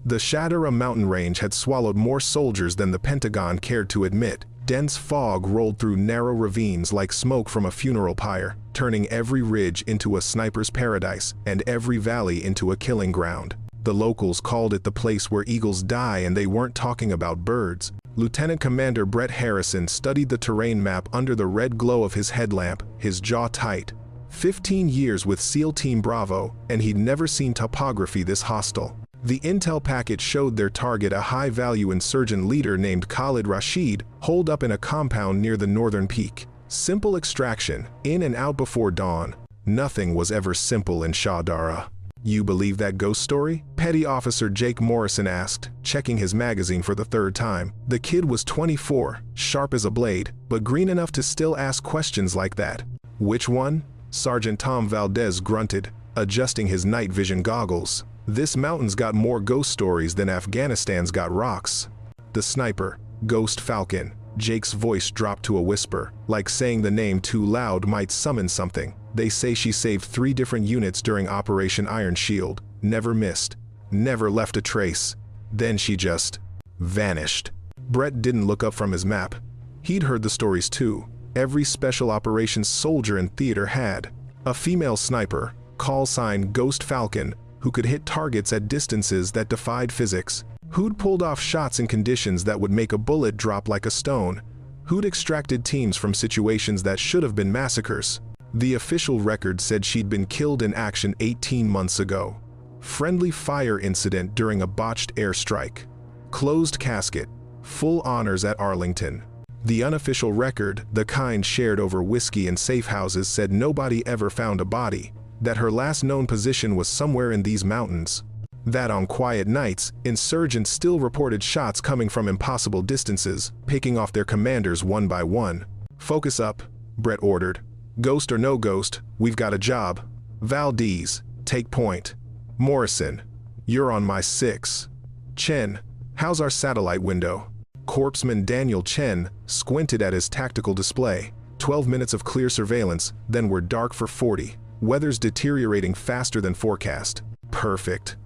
The Shadara mountain range had swallowed more soldiers than the Pentagon cared to admit. Dense fog rolled through narrow ravines like smoke from a funeral pyre, turning every ridge into a sniper's paradise and every valley into a killing ground. The locals called it the place where eagles die, and they weren't talking about birds. Lieutenant Commander Brett Harrison studied the terrain map under the red glow of his headlamp, his jaw tight. 15 years with SEAL Team Bravo, and he'd never seen topography this hostile. The intel packet showed their target a high-value insurgent leader named Khalid Rashid, holed up in a compound near the northern peak. Simple extraction, in and out before dawn. Nothing was ever simple in Shadara. You believe that ghost story? Petty Officer Jake Morrison asked, checking his magazine for the third time. The kid was 24, sharp as a blade, but green enough to still ask questions like that. Which one? Sergeant Tom Valdez grunted, adjusting his night vision goggles. This mountain's got more ghost stories than Afghanistan's got rocks. The sniper, Ghost Falcon. Jake's voice dropped to a whisper, like saying the name too loud might summon something. They say she saved 3 different units during Operation Iron Shield. Never missed. Never left a trace. Then she just vanished. Brett didn't look up from his map. He'd heard the stories too. Every special operations soldier in theater had. A female sniper, call sign Ghost Falcon, who could hit targets at distances that defied physics. Who'd pulled off shots in conditions that would make a bullet drop like a stone. Who'd extracted teams from situations that should have been massacres. The official record said she'd been killed in action 18 months ago. Friendly fire incident during a botched airstrike. Closed casket. Full honors at Arlington. The unofficial record, the kind shared over whiskey and safe houses, said nobody ever found a body, that her last known position was somewhere in these mountains. That on quiet nights, insurgents still reported shots coming from impossible distances, picking off their commanders one by one. Focus up, Brett ordered. Ghost or no ghost, we've got a job. Valdez, take point. Morrison, you're on my 6. Chen, how's our satellite window? Corpsman Daniel Chen squinted at his tactical display. 12 minutes of clear surveillance, then we're dark for 40. Weather's deteriorating faster than forecast. Perfect.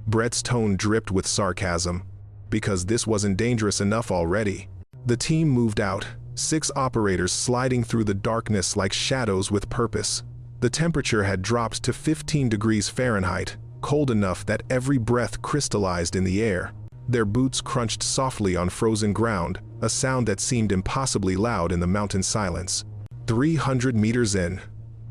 Brett's tone dripped with sarcasm. Because this wasn't dangerous enough already. The team moved out, 6 operators sliding through the darkness like shadows with purpose. The temperature had dropped to 15 degrees Fahrenheit, cold enough that every breath crystallized in the air. Their boots crunched softly on frozen ground, a sound that seemed impossibly loud in the mountain silence. 300 meters in,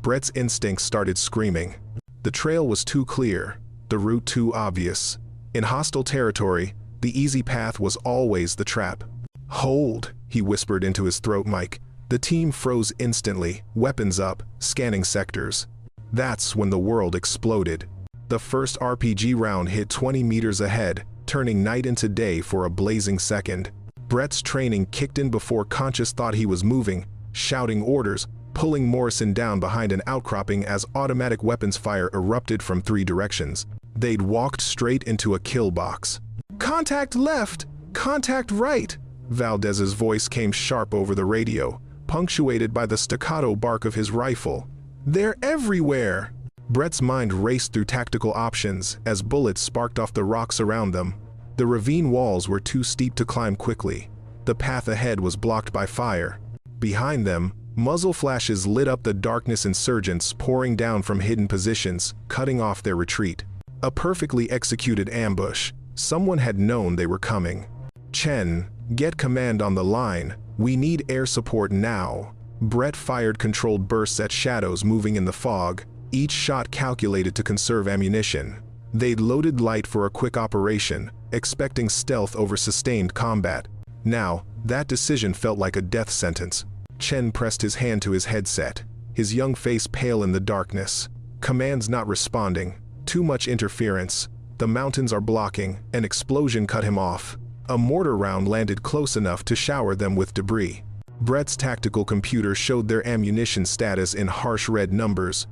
Brett's instincts started screaming. The trail was too clear, the route too obvious. In hostile territory, the easy path was always the trap. Hold, he whispered into his throat mic. The team froze instantly, weapons up, scanning sectors. That's when the world exploded. The first RPG round hit 20 meters ahead, turning night into day for a blazing second. Brett's training kicked in before Conscious thought he was moving, shouting orders, pulling Morrison down behind an outcropping as automatic weapons fire erupted from 3 directions. They'd walked straight into a kill box. Contact left! Contact right! Valdez's voice came sharp over the radio, punctuated by the staccato bark of his rifle. They're everywhere! Brett's mind raced through tactical options as bullets sparked off the rocks around them. The ravine walls were too steep to climb quickly. The path ahead was blocked by fire. Behind them, muzzle flashes lit up the darkness, insurgents pouring down from hidden positions, cutting off their retreat. A perfectly executed ambush. Someone had known they were coming. Chen, get command on the line. We need air support now. Brett fired controlled bursts at shadows moving in the fog, each shot calculated to conserve ammunition. They'd loaded light for a quick operation, expecting stealth over sustained combat. Now, that decision felt like a death sentence. Chen pressed his hand to his headset, his young face pale in the darkness. Commands not responding. Too much interference. The mountains are blocking. An explosion cut him off. A mortar round landed close enough to shower them with debris. Brett's tactical computer showed their ammunition status in harsh red numbers.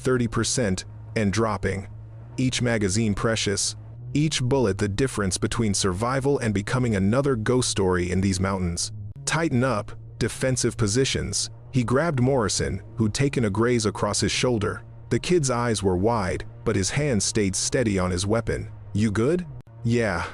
30% and dropping. Each magazine precious. Each bullet the difference between survival and becoming another ghost story in these mountains. Tighten up. Defensive positions. He grabbed Morrison, who'd taken a graze across his shoulder. The kid's eyes were wide, but his hand stayed steady on his weapon. You good? Yeah,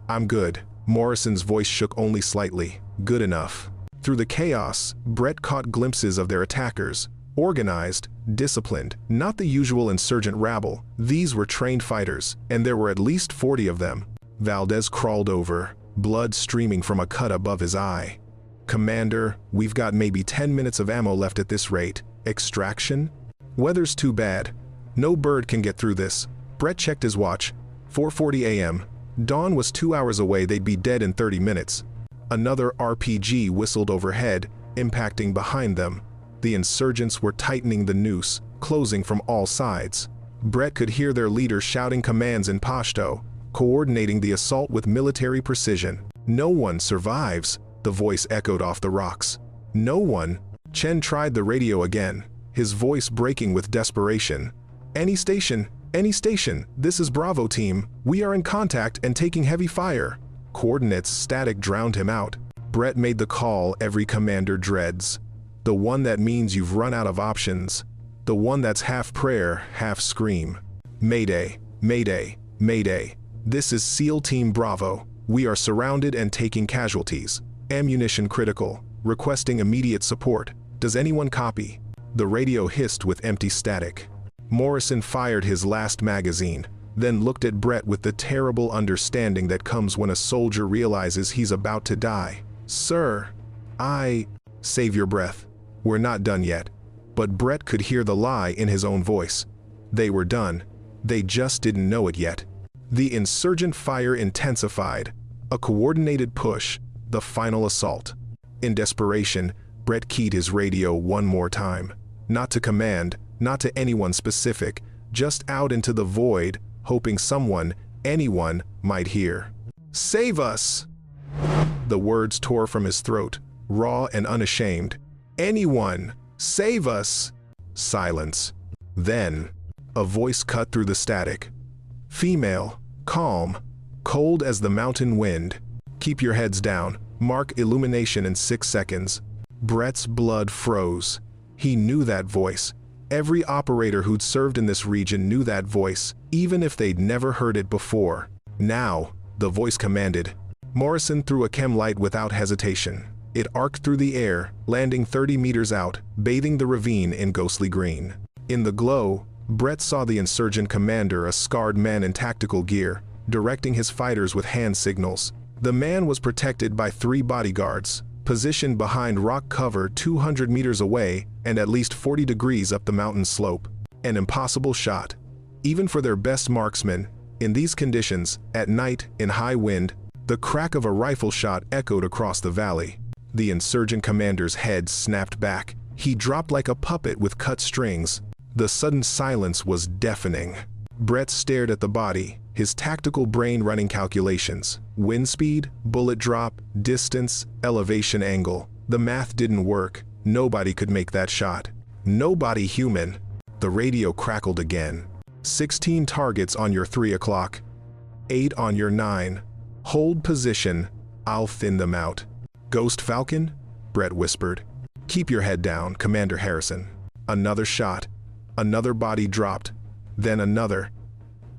I'm good. Morrison's voice shook only slightly. Good enough. Through the chaos, Brett caught glimpses of their attackers. Organized, disciplined, not the usual insurgent rabble. These were trained fighters, and there were at least 40 of them. Valdez crawled over, blood streaming from a cut above his eye. Commander, we've got maybe 10 minutes of ammo left at this rate. Extraction? Weather's too bad. No bird can get through this. Brett checked his watch. 4:40 a.m. Dawn was 2 hours away. They'd be dead in 30 minutes. Another RPG whistled overhead, impacting behind them. The insurgents were tightening the noose, closing from all sides. Brett could hear their leader shouting commands in Pashto, coordinating the assault with military precision. No one survives, the voice echoed off the rocks. No one. Chen tried the radio again, his voice breaking with desperation. Any station, this is Bravo team. We are in contact and taking heavy fire. Coordinates static drowned him out. Brett made the call every commander dreads. The one that means you've run out of options. The one that's half prayer, half scream. Mayday, Mayday, Mayday. This is SEAL Team Bravo. We are surrounded and taking casualties. Ammunition critical. Requesting immediate support. Does anyone copy? The radio hissed with empty static. Morrison fired his last magazine, then looked at Brett with the terrible understanding that comes when a soldier realizes he's about to die. Sir, Save your breath. We're not done yet. But Brett could hear the lie in his own voice. They were done. They just didn't know it yet. The insurgent fire intensified. A coordinated push. The final assault. In desperation, Brett keyed his radio one more time. Not to command, not to anyone specific, just out into the void, hoping someone, anyone, might hear. Save us! The words tore from his throat, raw and unashamed. Anyone! Save us! Silence. Then, a voice cut through the static. Female, calm, cold as the mountain wind. Keep your heads down. Mark illumination in 6 seconds. Brett's blood froze. He knew that voice. Every operator who'd served in this region knew that voice, even if they'd never heard it before. Now, the voice commanded. Morrison threw a chem light without hesitation. It arced through the air, landing 30 meters out, bathing the ravine in ghostly green. In the glow, Brett saw the insurgent commander, a scarred man in tactical gear, directing his fighters with hand signals. The man was protected by 3 bodyguards, positioned behind rock cover 200 meters away and at least 40 degrees up the mountain slope. An impossible shot. Even for their best marksmen, in these conditions, at night, in high wind, the crack of a rifle shot echoed across the valley. The insurgent commander's head snapped back. He dropped like a puppet with cut strings. The sudden silence was deafening. Brett stared at the body, his tactical brain running calculations. Wind speed, bullet drop, distance, elevation angle. The math didn't work. Nobody could make that shot. Nobody human. The radio crackled again. 16 targets on your 3 o'clock. 8 on your 9. Hold position. I'll thin them out. Ghost Falcon? Brett whispered. Keep your head down, Commander Harrison. Another shot. Another body dropped. Then another.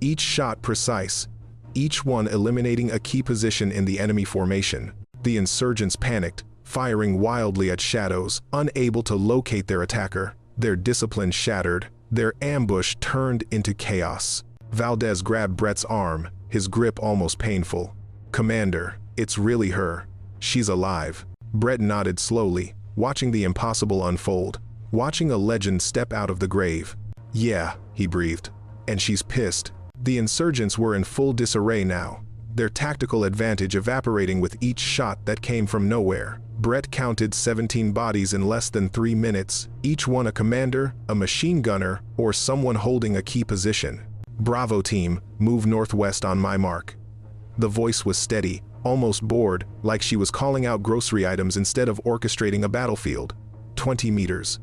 Each shot precise. Each one eliminating a key position in the enemy formation. The insurgents panicked, firing wildly at shadows, unable to locate their attacker. Their discipline shattered. Their ambush turned into chaos. Valdez grabbed Brett's arm, his grip almost painful. Commander, it's really her. She's alive. Brett nodded slowly, watching the impossible unfold, watching a legend step out of the grave. Yeah, he breathed. And she's pissed. The insurgents were in full disarray now, their tactical advantage evaporating with each shot that came from nowhere. Brett counted 17 bodies in less than 3 minutes, each one a commander, a machine gunner, or someone holding a key position. Bravo team, move northwest on my mark. The voice was steady, almost bored, like she was calling out grocery items instead of orchestrating a battlefield. 20 meters.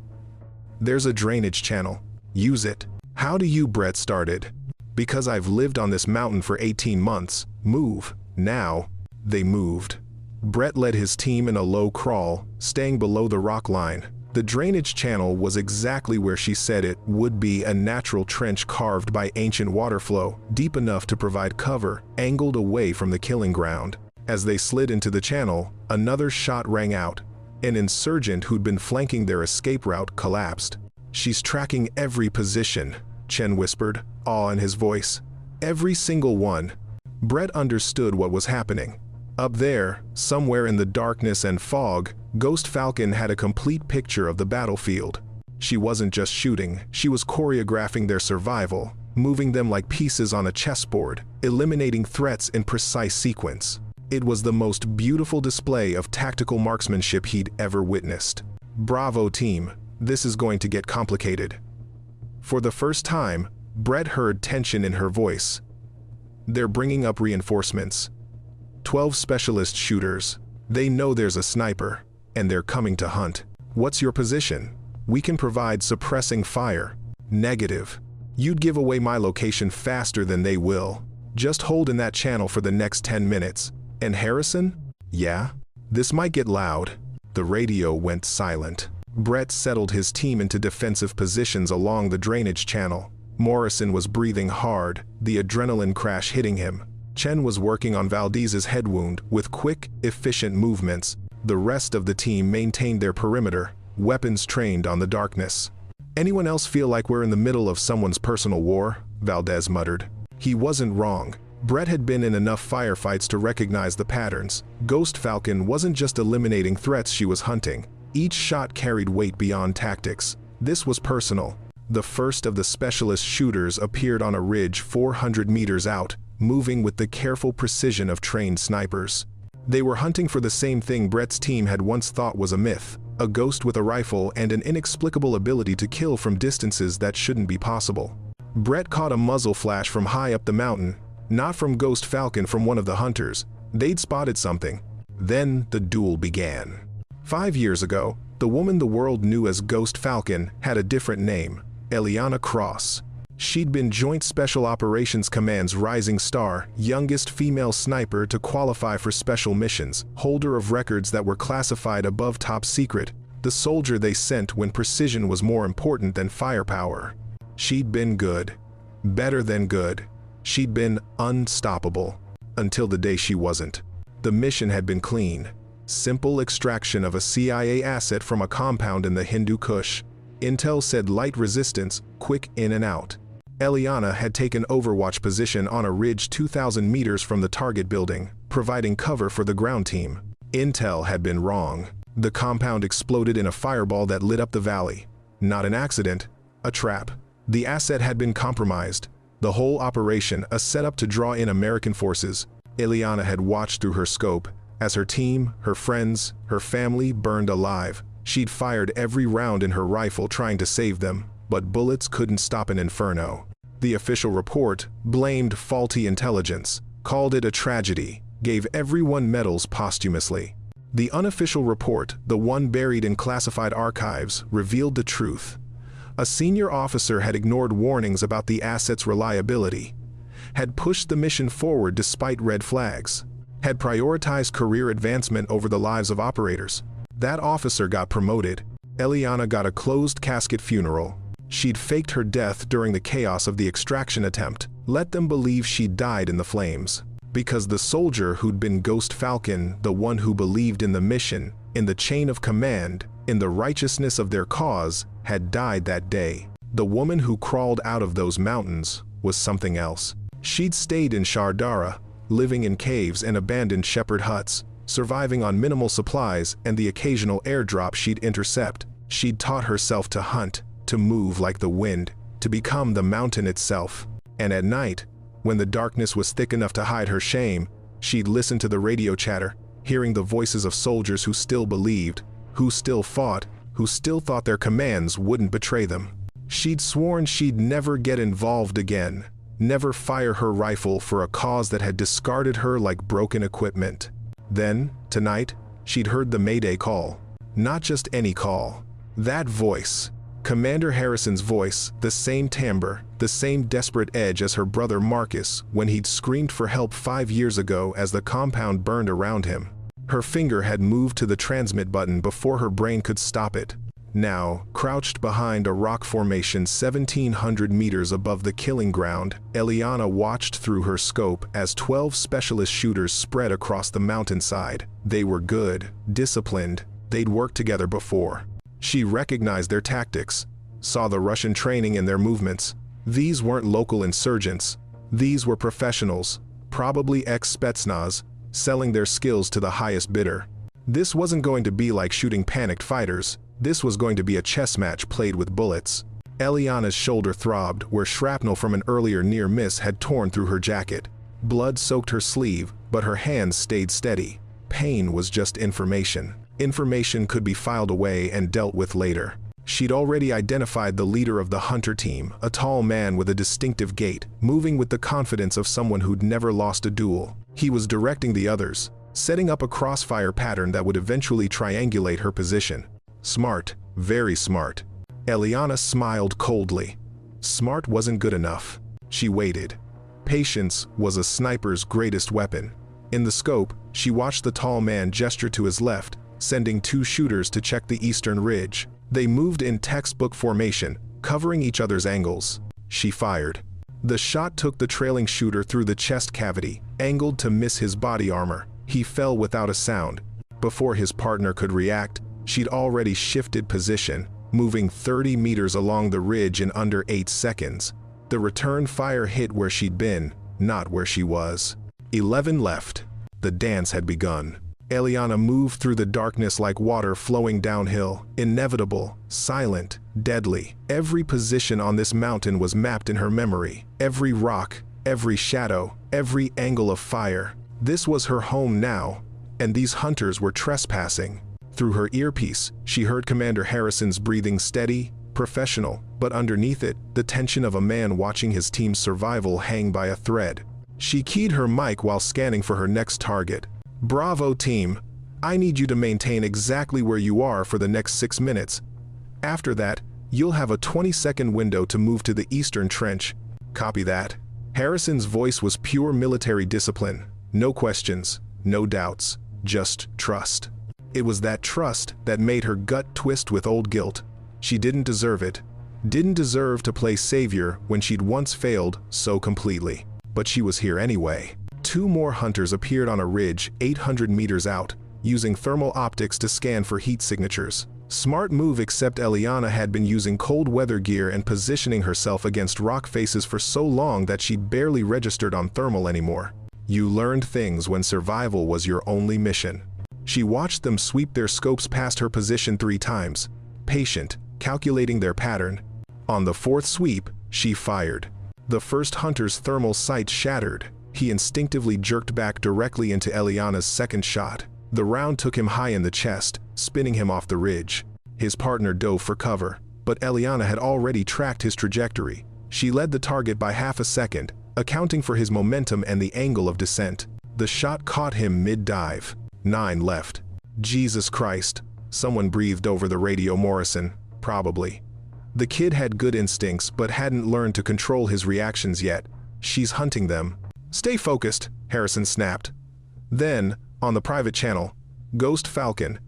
There's a drainage channel. Use it. How do you? Brett started. Because I've lived on this mountain for 18 months. Move. Now. They moved. Brett led his team in a low crawl, staying below the rock line. The drainage channel was exactly where she said it would be, a natural trench carved by ancient water flow, deep enough to provide cover, angled away from the killing ground. As they slid into the channel, another shot rang out. An insurgent who'd been flanking their escape route collapsed. "She's tracking every position," Chen whispered, awe in his voice. "Every single one." Brett understood what was happening. Up there, somewhere in the darkness and fog, Ghost Falcon had a complete picture of the battlefield. She wasn't just shooting, she was choreographing their survival, moving them like pieces on a chessboard, eliminating threats in precise sequence. It was the most beautiful display of tactical marksmanship he'd ever witnessed. "Bravo, team. This is going to get complicated." For the first time, Brett heard tension in her voice. "They're bringing up reinforcements. 12 specialist shooters. They know there's a sniper, and they're coming to hunt. What's your position?" "We can provide suppressing fire." "Negative. You'd give away my location faster than they will. Just hold in that channel for the next 10 minutes. "And Harrison?" "Yeah?" "This might get loud." The radio went silent. Brett settled his team into defensive positions along the drainage channel. Morrison was breathing hard, the adrenaline crash hitting him. Chen was working on Valdez's head wound with quick, efficient movements. The rest of the team maintained their perimeter, weapons trained on the darkness. "Anyone else feel like we're in the middle of someone's personal war?" Valdez muttered. He wasn't wrong. Brett had been in enough firefights to recognize the patterns. Ghost Falcon wasn't just eliminating threats she was hunting. Each shot carried weight beyond tactics. This was personal. The first of the specialist shooters appeared on a ridge 400 meters out, moving with the careful precision of trained snipers. They were hunting for the same thing Brett's team had once thought was a myth: a ghost with a rifle and an inexplicable ability to kill from distances that shouldn't be possible. Brett caught a muzzle flash from high up the mountain, not from Ghost Falcon, from one of the hunters. They'd spotted something. Then the duel began. 5 years ago, the woman the world knew as Ghost Falcon had a different name: Eliana Cross. She'd been Joint Special Operations Command's rising star, youngest female sniper to qualify for special missions, holder of records that were classified above top secret, the soldier they sent when precision was more important than firepower. She'd been good. Better than good. She'd been unstoppable. Until the day she wasn't. The mission had been clean. Simple extraction of a CIA asset from a compound in the Hindu Kush. Intel said light resistance, quick in and out. Eliana had taken overwatch position on a ridge 2,000 meters from the target building, providing cover for the ground team. Intel had been wrong. The compound exploded in a fireball that lit up the valley. Not an accident, a trap. The asset had been compromised. The whole operation a setup to draw in American forces. Eliana had watched through her scope as her team, her friends, her family burned alive. She'd fired every round in her rifle trying to save them, but bullets couldn't stop an inferno. The official report blamed faulty intelligence, called it a tragedy, gave everyone medals posthumously. The unofficial report, the one buried in classified archives, revealed the truth. A senior officer had ignored warnings about the asset's reliability, had pushed the mission forward despite red flags, had prioritized career advancement over the lives of operators. That officer got promoted. Eliana got a closed casket funeral. She'd faked her death during the chaos of the extraction attempt, let them believe she died in the flames. Because the soldier who'd been Ghost Falcon, the one who believed in the mission, in the chain of command, in the righteousness of their cause, had died that day. The woman who crawled out of those mountains was something else. She'd stayed in Shardara, living in caves and abandoned shepherd huts, surviving on minimal supplies and the occasional airdrop she'd intercept. She'd taught herself to hunt, to move like the wind, to become the mountain itself. And at night, when the darkness was thick enough to hide her shame, she'd listen to the radio chatter, hearing the voices of soldiers who still believed, who still fought, who still thought their commands wouldn't betray them. She'd sworn she'd never get involved again, never fire her rifle for a cause that had discarded her like broken equipment. Then, tonight, she'd heard the Mayday call. Not just any call. That voice, Commander Harrison's voice, the same timbre, the same desperate edge as her brother Marcus when he'd screamed for help 5 years ago as the compound burned around him. Her finger had moved to the transmit button before her brain could stop it. Now, crouched behind a rock formation 1,700 meters above the killing ground, Eliana watched through her scope as 12 specialist shooters spread across the mountainside. They were good, disciplined, they'd worked together before. She recognized their tactics, saw the Russian training in their movements. These weren't local insurgents. These were professionals, probably ex-Spetsnaz, selling their skills to the highest bidder. This wasn't going to be like shooting panicked fighters. This was going to be a chess match played with bullets. Eliana's shoulder throbbed where shrapnel from an earlier near miss had torn through her jacket. Blood soaked her sleeve, but her hands stayed steady. Pain was just information. Information could be filed away and dealt with later. She'd already identified the leader of the hunter team, a tall man with a distinctive gait, moving with the confidence of someone who'd never lost a duel. He was directing the others, setting up a crossfire pattern that would eventually triangulate her position. Smart, very smart. Eliana smiled coldly. Smart wasn't good enough. She waited. Patience was a sniper's greatest weapon. In the scope, she watched the tall man gesture to his left, sending 2 shooters to check the eastern ridge. They moved in textbook formation, covering each other's angles. She fired. The shot took the trailing shooter through the chest cavity, angled to miss his body armor. He fell without a sound. Before his partner could react, she'd already shifted position, moving 30 meters along the ridge in under 8 seconds. The return fire hit where she'd been, not where she was. 11 left. The dance had begun. Eliana moved through the darkness like water flowing downhill, inevitable, silent, deadly. Every position on this mountain was mapped in her memory. Every rock, every shadow, every angle of fire. This was her home now, and these hunters were trespassing. Through her earpiece, she heard Commander Harrison's breathing steady, professional, but underneath it, the tension of a man watching his team's survival hang by a thread. She keyed her mic while scanning for her next target. "Bravo, team. I need you to maintain exactly where you are for the next 6 minutes. After that, you'll have a 20-second window to move to the eastern trench. Copy that." Harrison's voice was pure military discipline. No questions, no doubts, just trust. It was that trust that made her gut twist with old guilt. She didn't deserve it. Didn't deserve to play savior when she'd once failed so completely. But she was here anyway. 2 more hunters appeared on a ridge 800 meters out, using thermal optics to scan for heat signatures. Smart move, except Eliana had been using cold weather gear and positioning herself against rock faces for so long that she'd barely registered on thermal anymore. You learned things when survival was your only mission. She watched them sweep their scopes past her position 3 times, patient, calculating their pattern. On the 4th sweep, she fired. The first hunter's thermal sight shattered. He instinctively jerked back directly into Eliana's second shot. The round took him high in the chest, spinning him off the ridge. His partner dove for cover, but Eliana had already tracked his trajectory. She led the target by half a second, accounting for his momentum and the angle of descent. The shot caught him mid-dive. 9 left. Jesus Christ, someone breathed over the radio. Morrison, probably. The kid had good instincts but hadn't learned to control his reactions yet. She's hunting them. Stay focused, Harrison snapped. Then, on the private channel, Ghost Falcon.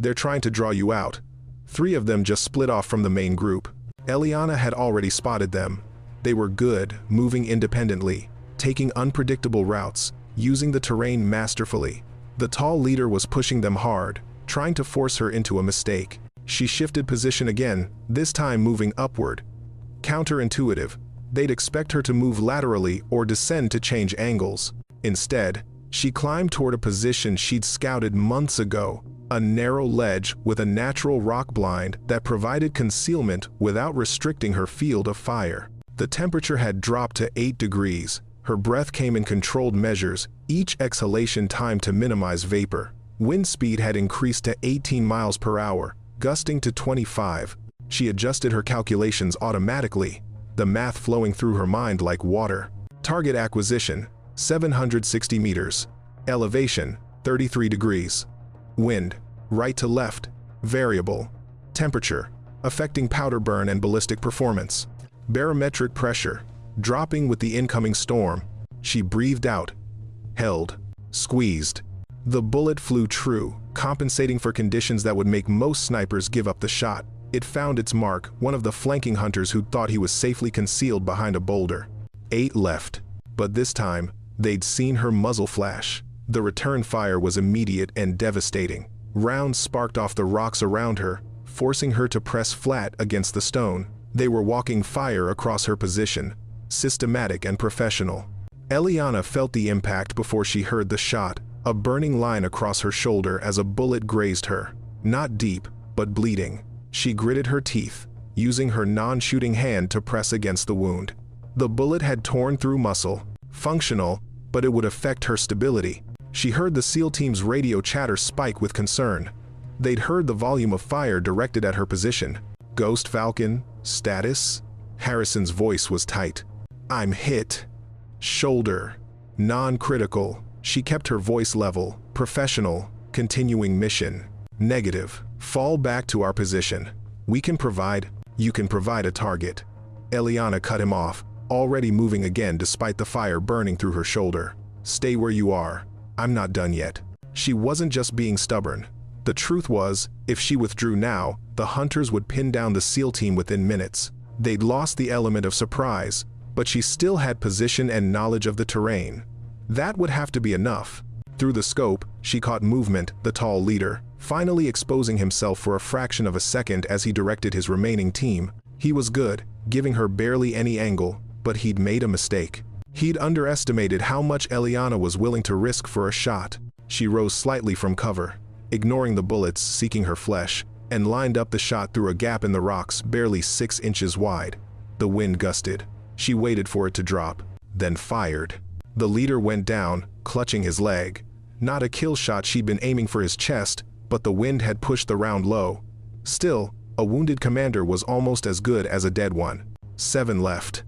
They're trying to draw you out. 3 of them just split off from the main group. Eliana had already spotted them. They were good, moving independently, taking unpredictable routes, using the terrain masterfully. The tall leader was pushing them hard, trying to force her into a mistake. She shifted position again, this time moving upward. Counterintuitive. They'd expect her to move laterally or descend to change angles. Instead, she climbed toward a position she'd scouted months ago, a narrow ledge with a natural rock blind that provided concealment without restricting her field of fire. The temperature had dropped to 8 degrees. Her breath came in controlled measures, each exhalation timed to minimize vapor. Wind speed had increased to 18 miles per hour, gusting to 25. She adjusted her calculations automatically, the math flowing through her mind like water. Target acquisition, 760 meters. Elevation, 33 degrees. Wind, right to left, variable. Temperature, affecting powder burn and ballistic performance. Barometric pressure, dropping with the incoming storm. She breathed out, held, squeezed. The bullet flew true, compensating for conditions that would make most snipers give up the shot. It found its mark, one of the flanking hunters who thought he was safely concealed behind a boulder. 8 left. But this time, they'd seen her muzzle flash. The return fire was immediate and devastating. Rounds sparked off the rocks around her, forcing her to press flat against the stone. They were walking fire across her position, systematic and professional. Eliana felt the impact before she heard the shot, a burning line across her shoulder as a bullet grazed her. Not deep, but bleeding. She gritted her teeth, using her non-shooting hand to press against the wound. The bullet had torn through muscle, functional, but it would affect her stability. She heard the SEAL team's radio chatter spike with concern. They'd heard the volume of fire directed at her position. Ghost Falcon, status? Harrison's voice was tight. I'm hit. Shoulder. Non-critical. She kept her voice level, professional, continuing mission. Negative. Fall back to our position. You can provide a target. Eliana cut him off, already moving again despite the fire burning through her shoulder. Stay where you are. I'm not done yet. She wasn't just being stubborn. The truth was, if she withdrew now, the hunters would pin down the SEAL team within minutes. They'd lost the element of surprise, but she still had position and knowledge of the terrain. That would have to be enough. Through the scope, she caught movement, the tall leader, finally exposing himself for a fraction of a second as he directed his remaining team. He was good, giving her barely any angle, but he'd made a mistake. He'd underestimated how much Eliana was willing to risk for a shot. She rose slightly from cover, ignoring the bullets seeking her flesh, and lined up the shot through a gap in the rocks barely 6 inches wide. The wind gusted. She waited for it to drop, then fired. The leader went down, clutching his leg. Not a kill shot she'd been aiming for his chest, but the wind had pushed the round low. Still, a wounded commander was almost as good as a dead one. 7 left.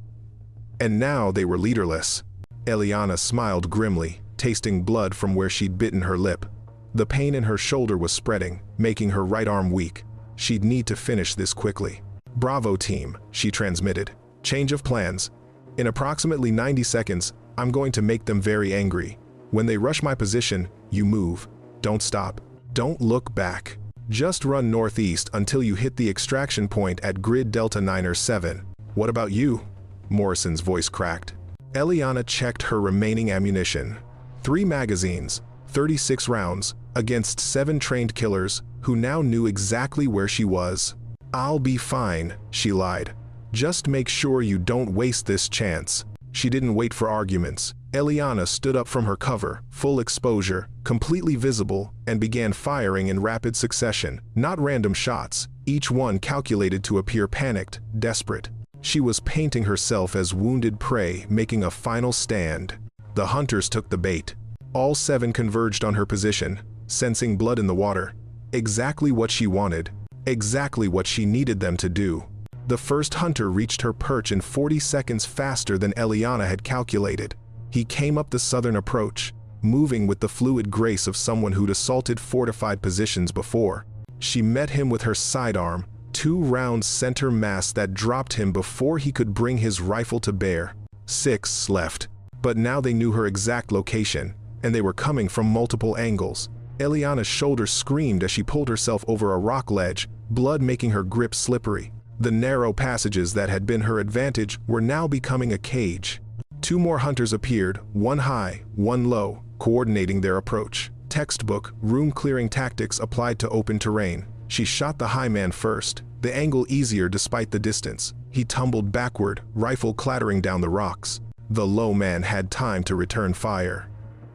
And now they were leaderless. Eliana smiled grimly, tasting blood from where she'd bitten her lip. The pain in her shoulder was spreading, making her right arm weak. She'd need to finish this quickly. Bravo team, she transmitted. Change of plans. In approximately 90 seconds, I'm going to make them very angry. When they rush my position, you move. Don't stop. Don't look back. Just run northeast until you hit the extraction point at grid Delta 9 or 7. What about you? Morrison's voice cracked. Eliana checked her remaining ammunition. 3 magazines, 36 rounds, against 7 trained killers who now knew exactly where she was. I'll be fine, she lied. Just make sure you don't waste this chance. She didn't wait for arguments. Eliana stood up from her cover, full exposure, completely visible, and began firing in rapid succession. Not random shots, each one calculated to appear panicked, desperate. She was painting herself as wounded prey, making a final stand. The hunters took the bait. All 7 converged on her position, sensing blood in the water. Exactly what she wanted. Exactly what she needed them to do. The first hunter reached her perch in 40 seconds faster than Eliana had calculated. He came up the southern approach, moving with the fluid grace of someone who'd assaulted fortified positions before. She met him with her sidearm, 2 rounds center mass that dropped him before he could bring his rifle to bear. 6 left. But now they knew her exact location, and they were coming from multiple angles. Eliana's shoulder screamed as she pulled herself over a rock ledge, blood making her grip slippery. The narrow passages that had been her advantage were now becoming a cage. 2 more hunters appeared, one high, one low, coordinating their approach. Textbook, room-clearing tactics applied to open terrain. She shot the high man first, the angle easier despite the distance. He tumbled backward, rifle clattering down the rocks. The low man had time to return fire.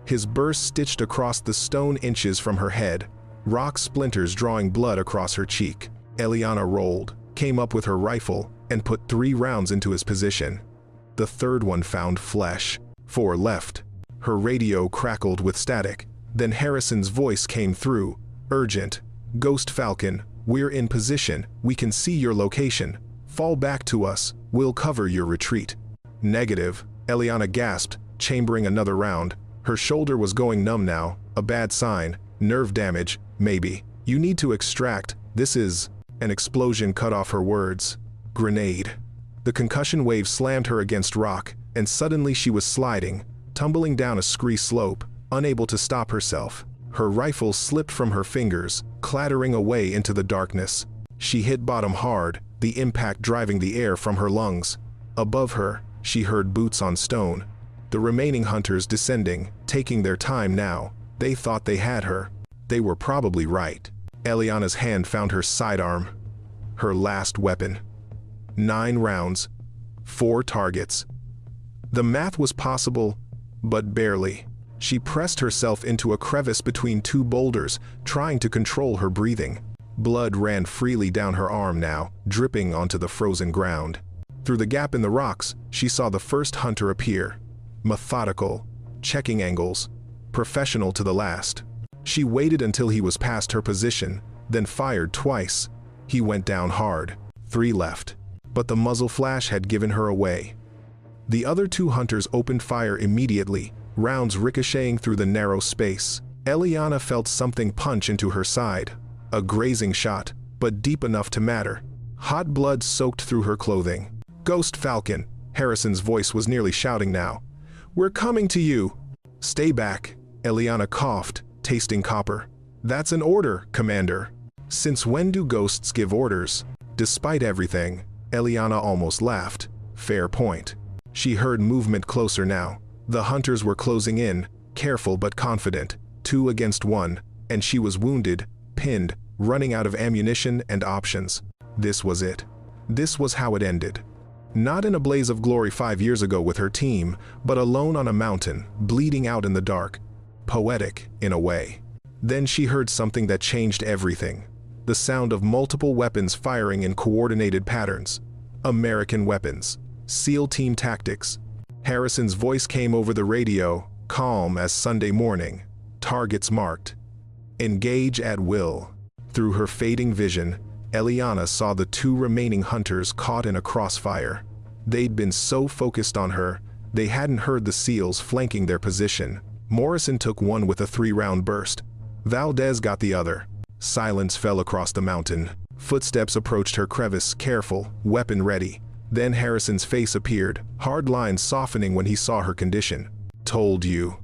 His burst stitched across the stone inches from her head, rock splinters drawing blood across her cheek. Eliana rolled, came up with her rifle, and put 3 rounds into his position. The third one found flesh. 4 left. Her radio crackled with static. Then Harrison's voice came through, urgent. Ghost Falcon, we're in position. We can see your location. Fall back to us. We'll cover your retreat. Negative. Eliana gasped, chambering another round. Her shoulder was going numb now, a bad sign. Nerve damage, maybe. You need to extract. This is... An explosion cut off her words. Grenade. The concussion wave slammed her against rock, and suddenly she was sliding, tumbling down a scree slope, unable to stop herself. Her rifle slipped from her fingers, clattering away into the darkness. She hit bottom hard, the impact driving the air from her lungs. Above her, she heard boots on stone. The remaining hunters descending, taking their time now. They thought they had her. They were probably right. Eliana's hand found her sidearm. Her last weapon. 9 rounds. 4 targets. The math was possible, but barely. She pressed herself into a crevice between 2 boulders, trying to control her breathing. Blood ran freely down her arm now, dripping onto the frozen ground. Through the gap in the rocks, she saw the first hunter appear. Methodical, checking angles, professional to the last. She waited until he was past her position, then fired twice. He went down hard. 3 left. But the muzzle flash had given her away. The other 2 hunters opened fire immediately, rounds ricocheting through the narrow space. Eliana felt something punch into her side. A grazing shot, but deep enough to matter. Hot blood soaked through her clothing. "Ghost Falcon," Harrison's voice was nearly shouting now. "We're coming to you." "Stay back," Eliana coughed, tasting copper. "That's an order, Commander." Since when do ghosts give orders? Despite everything, Eliana almost laughed. Fair point. She heard movement closer now. The hunters were closing in, careful but confident, 2 against 1, and she was wounded, pinned, running out of ammunition and options. This was it. This was how it ended. Not in a blaze of glory 5 years ago with her team, but alone on a mountain, bleeding out in the dark. Poetic, in a way. Then she heard something that changed everything. The sound of multiple weapons firing in coordinated patterns. American weapons. SEAL team tactics. Harrison's voice came over the radio, calm as Sunday morning. Targets marked. Engage at will. Through her fading vision, Eliana saw the 2 remaining hunters caught in a crossfire. They'd been so focused on her, they hadn't heard the SEALs flanking their position. Morrison took one with a 3-round burst. Valdez got the other. Silence fell across the mountain. Footsteps approached her crevice, careful, weapon ready. Then Harrison's face appeared, hard lines softening when he saw her condition. "Told you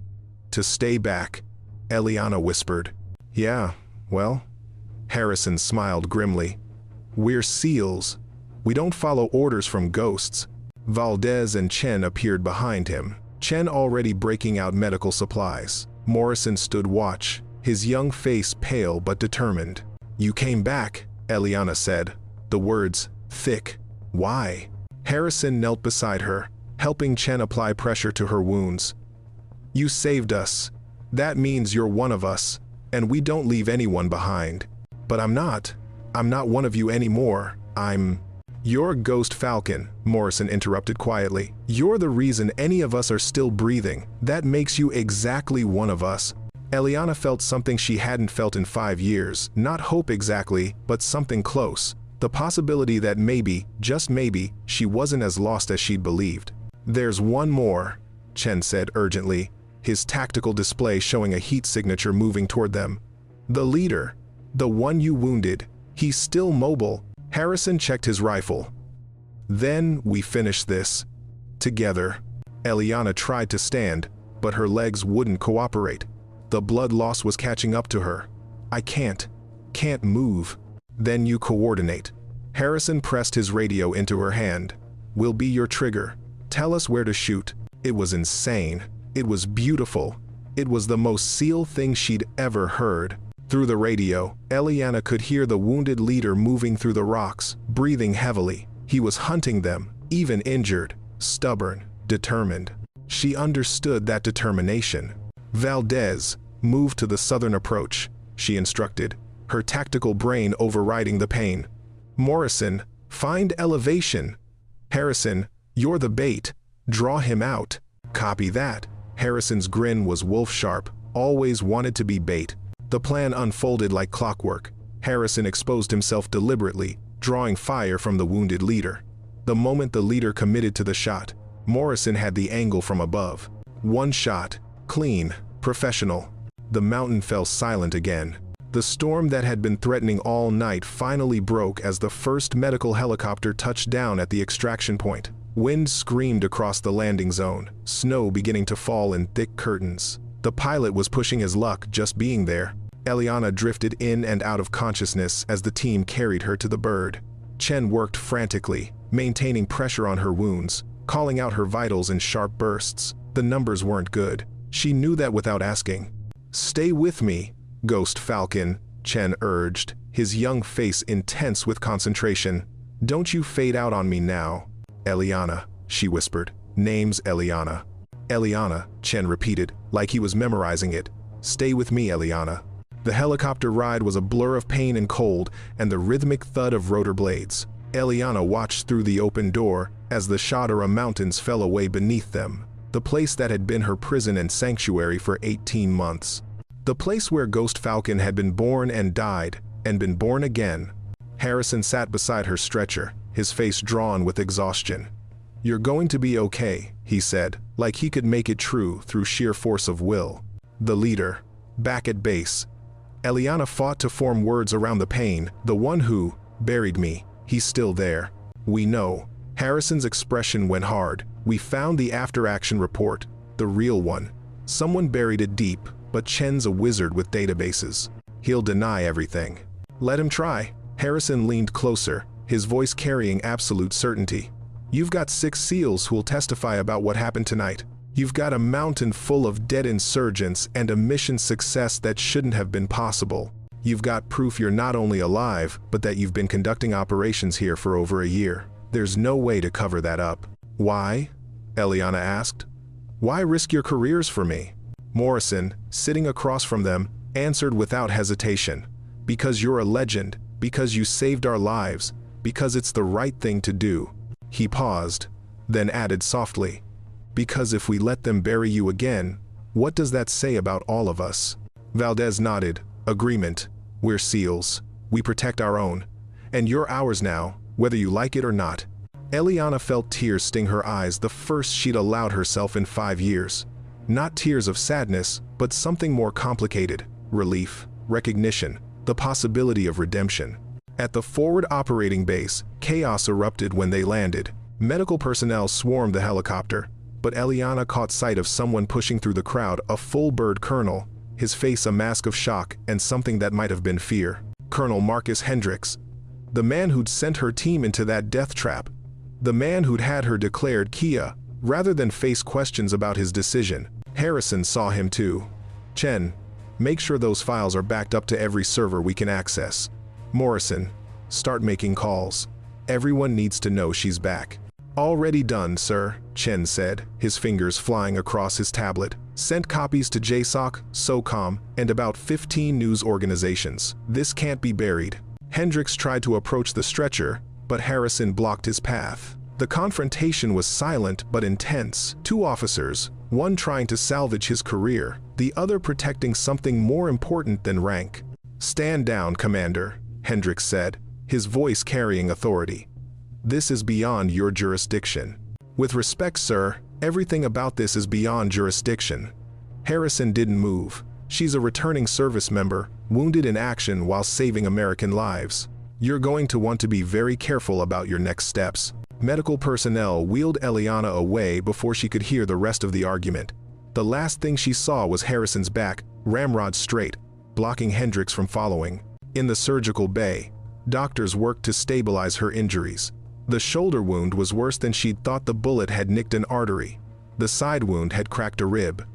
to stay back," Eliana whispered. "Yeah, well," Harrison smiled grimly. "We're SEALs. We don't follow orders from ghosts." Valdez and Chen appeared behind him, Chen already breaking out medical supplies. Morrison stood watch, his young face pale but determined. "You came back," Eliana said, the words thick. "Why?" Harrison knelt beside her, helping Chen apply pressure to her wounds. "You saved us. That means you're one of us, and we don't leave anyone behind." "But I'm not. I'm not one of you anymore. You're Ghost Falcon," Morrison interrupted quietly. "You're the reason any of us are still breathing. That makes you exactly one of us." Eliana felt something she hadn't felt in 5 years. Not hope exactly, but something close. The possibility that maybe, just maybe, she wasn't as lost as she'd believed. "There's one more," Chen said urgently, his tactical display showing a heat signature moving toward them. "The leader. The one you wounded. He's still mobile." Harrison checked his rifle. "Then we finish this. Together." Eliana tried to stand, but her legs wouldn't cooperate. The blood loss was catching up to her. "I can't move." "Then you coordinate." Harrison pressed his radio into her hand. "We'll be your trigger. Tell us where to shoot." It was insane. It was beautiful. It was the most SEAL thing she'd ever heard. Through the radio, Eliana could hear the wounded leader moving through the rocks, breathing heavily. He was hunting them, even injured, stubborn, determined. She understood that determination. "Valdez, move to the southern approach," she instructed, her tactical brain overriding the pain. "Morrison, find elevation." "Harrison, you're the bait. Draw him out." "Copy that." Harrison's grin was wolf-sharp, always wanted to be bait. The plan unfolded like clockwork. Harrison exposed himself deliberately, drawing fire from the wounded leader. The moment the leader committed to the shot, Morrison had the angle from above. One shot, clean, professional. The mountain fell silent again. The storm that had been threatening all night finally broke as the first medical helicopter touched down at the extraction point. Wind screamed across the landing zone, snow beginning to fall in thick curtains. The pilot was pushing his luck just being there. Eliana drifted in and out of consciousness as the team carried her to the bird. Chen worked frantically, maintaining pressure on her wounds, calling out her vitals in sharp bursts. The numbers weren't good. She knew that without asking. "Stay with me, Ghost Falcon," Chen urged, his young face intense with concentration. "Don't you fade out on me now." "Eliana," she whispered. "Name's Eliana." "Eliana," Chen repeated, like he was memorizing it. "Stay with me, Eliana." The helicopter ride was a blur of pain and cold, and the rhythmic thud of rotor blades. Eliana watched through the open door as the Shadara Mountains fell away beneath them, the place that had been her prison and sanctuary for 18 months. The place where Ghost Falcon had been born and died, and been born again. Harrison sat beside her stretcher, his face drawn with exhaustion. "You're going to be okay," he said, like he could make it true through sheer force of will. The leader, back at base. Eliana fought to form words around the pain. "The one who buried me, he's still there. We know." Harrison's expression went hard. "We found the after-action report, the real one. Someone buried it deep, but Chen's a wizard with databases. He'll deny everything." "Let him try." Harrison leaned closer, his voice carrying absolute certainty. "You've got 6 SEALs who'll testify about what happened tonight. You've got a mountain full of dead insurgents and a mission success that shouldn't have been possible. You've got proof you're not only alive, but that you've been conducting operations here for over a year. There's no way to cover that up." "Why?" Eliana asked. "Why risk your careers for me?" Morrison, sitting across from them, answered without hesitation. "Because you're a legend, because you saved our lives, because it's the right thing to do." He paused, then added softly, "Because if we let them bury you again, what does that say about all of us?" Valdez nodded. "Agreement. We're SEALs. We protect our own. And you're ours now, whether you like it or not." Eliana felt tears sting her eyes, the first she'd allowed herself in 5 years. Not tears of sadness, but something more complicated. Relief, recognition, the possibility of redemption. At the forward operating base, chaos erupted when they landed. Medical personnel swarmed the helicopter, but Eliana caught sight of someone pushing through the crowd, a full-bird colonel, his face a mask of shock and something that might have been fear. Colonel Marcus Hendricks, the man who'd sent her team into that death trap, the man who'd had her declared Kia, rather than face questions about his decision. Harrison saw him too. "Chen, make sure those files are backed up to every server we can access. Morrison, start making calls. Everyone needs to know she's back." "Already done, sir," Chen said, his fingers flying across his tablet. "Sent copies to JSOC, SOCOM, and about 15 news organizations. This can't be buried." Hendricks tried to approach the stretcher, but Harrison blocked his path. The confrontation was silent but intense. 2 officers, one trying to salvage his career, the other protecting something more important than rank. "Stand down, Commander," Hendricks said, his voice carrying authority. "This is beyond your jurisdiction." "With respect, sir, everything about this is beyond jurisdiction." Harrison didn't move. "She's a returning service member, wounded in action while saving American lives. You're going to want to be very careful about your next steps." Medical personnel wheeled Eliana away before she could hear the rest of the argument. The last thing she saw was Harrison's back, ramrod straight, blocking Hendricks from following. In the surgical bay, doctors worked to stabilize her injuries. The shoulder wound was worse than she'd thought. The bullet had nicked an artery. The side wound had cracked a rib.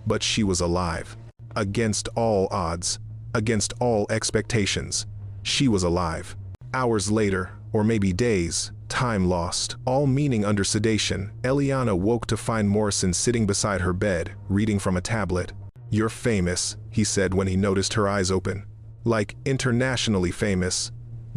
But she was alive. Against all odds, against all expectations, she was alive. Hours later, or maybe days, time lost, all meaning under sedation, Eliana woke to find Morrison sitting beside her bed, reading from a tablet. "You're famous," he said when he noticed her eyes open. "Like internationally famous.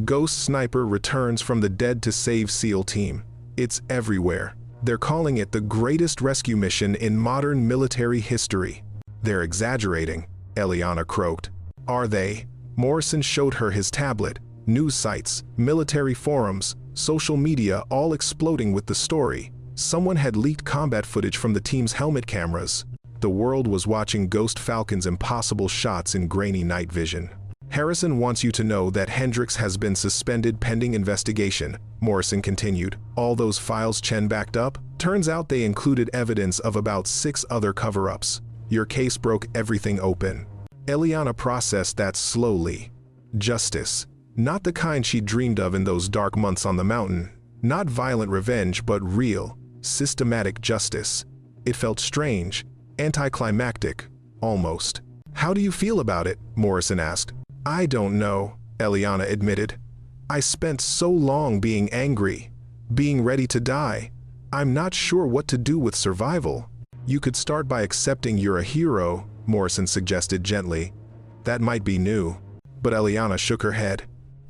Ghost Sniper returns from the dead to save SEAL team. It's everywhere. They're calling it the greatest rescue mission in modern military history." "They're exaggerating," Eliana croaked. "Are they?" Morrison showed her his tablet. News sites, military forums, social media all exploding with the story. Someone had leaked combat footage from the team's helmet cameras. The world was watching Ghost Falcon's impossible shots in grainy night vision. "Harrison wants you to know that Hendricks has been suspended pending investigation," Morrison continued. "All those files Chen backed up, turns out they included evidence of about 6 other cover-ups. Your case broke everything open." Eliana processed that slowly. Justice. Not the kind she dreamed of in those dark months on the mountain. Not violent revenge, but real, systematic justice. It felt strange, anticlimactic, almost. "How do you feel about it?" Morrison asked. "I don't know," Eliana admitted. "I spent so long being angry, being ready to die. I'm not sure what to do with survival." "You could start by accepting you're a hero," Morrison suggested gently. "That might be new." But Eliana shook her head.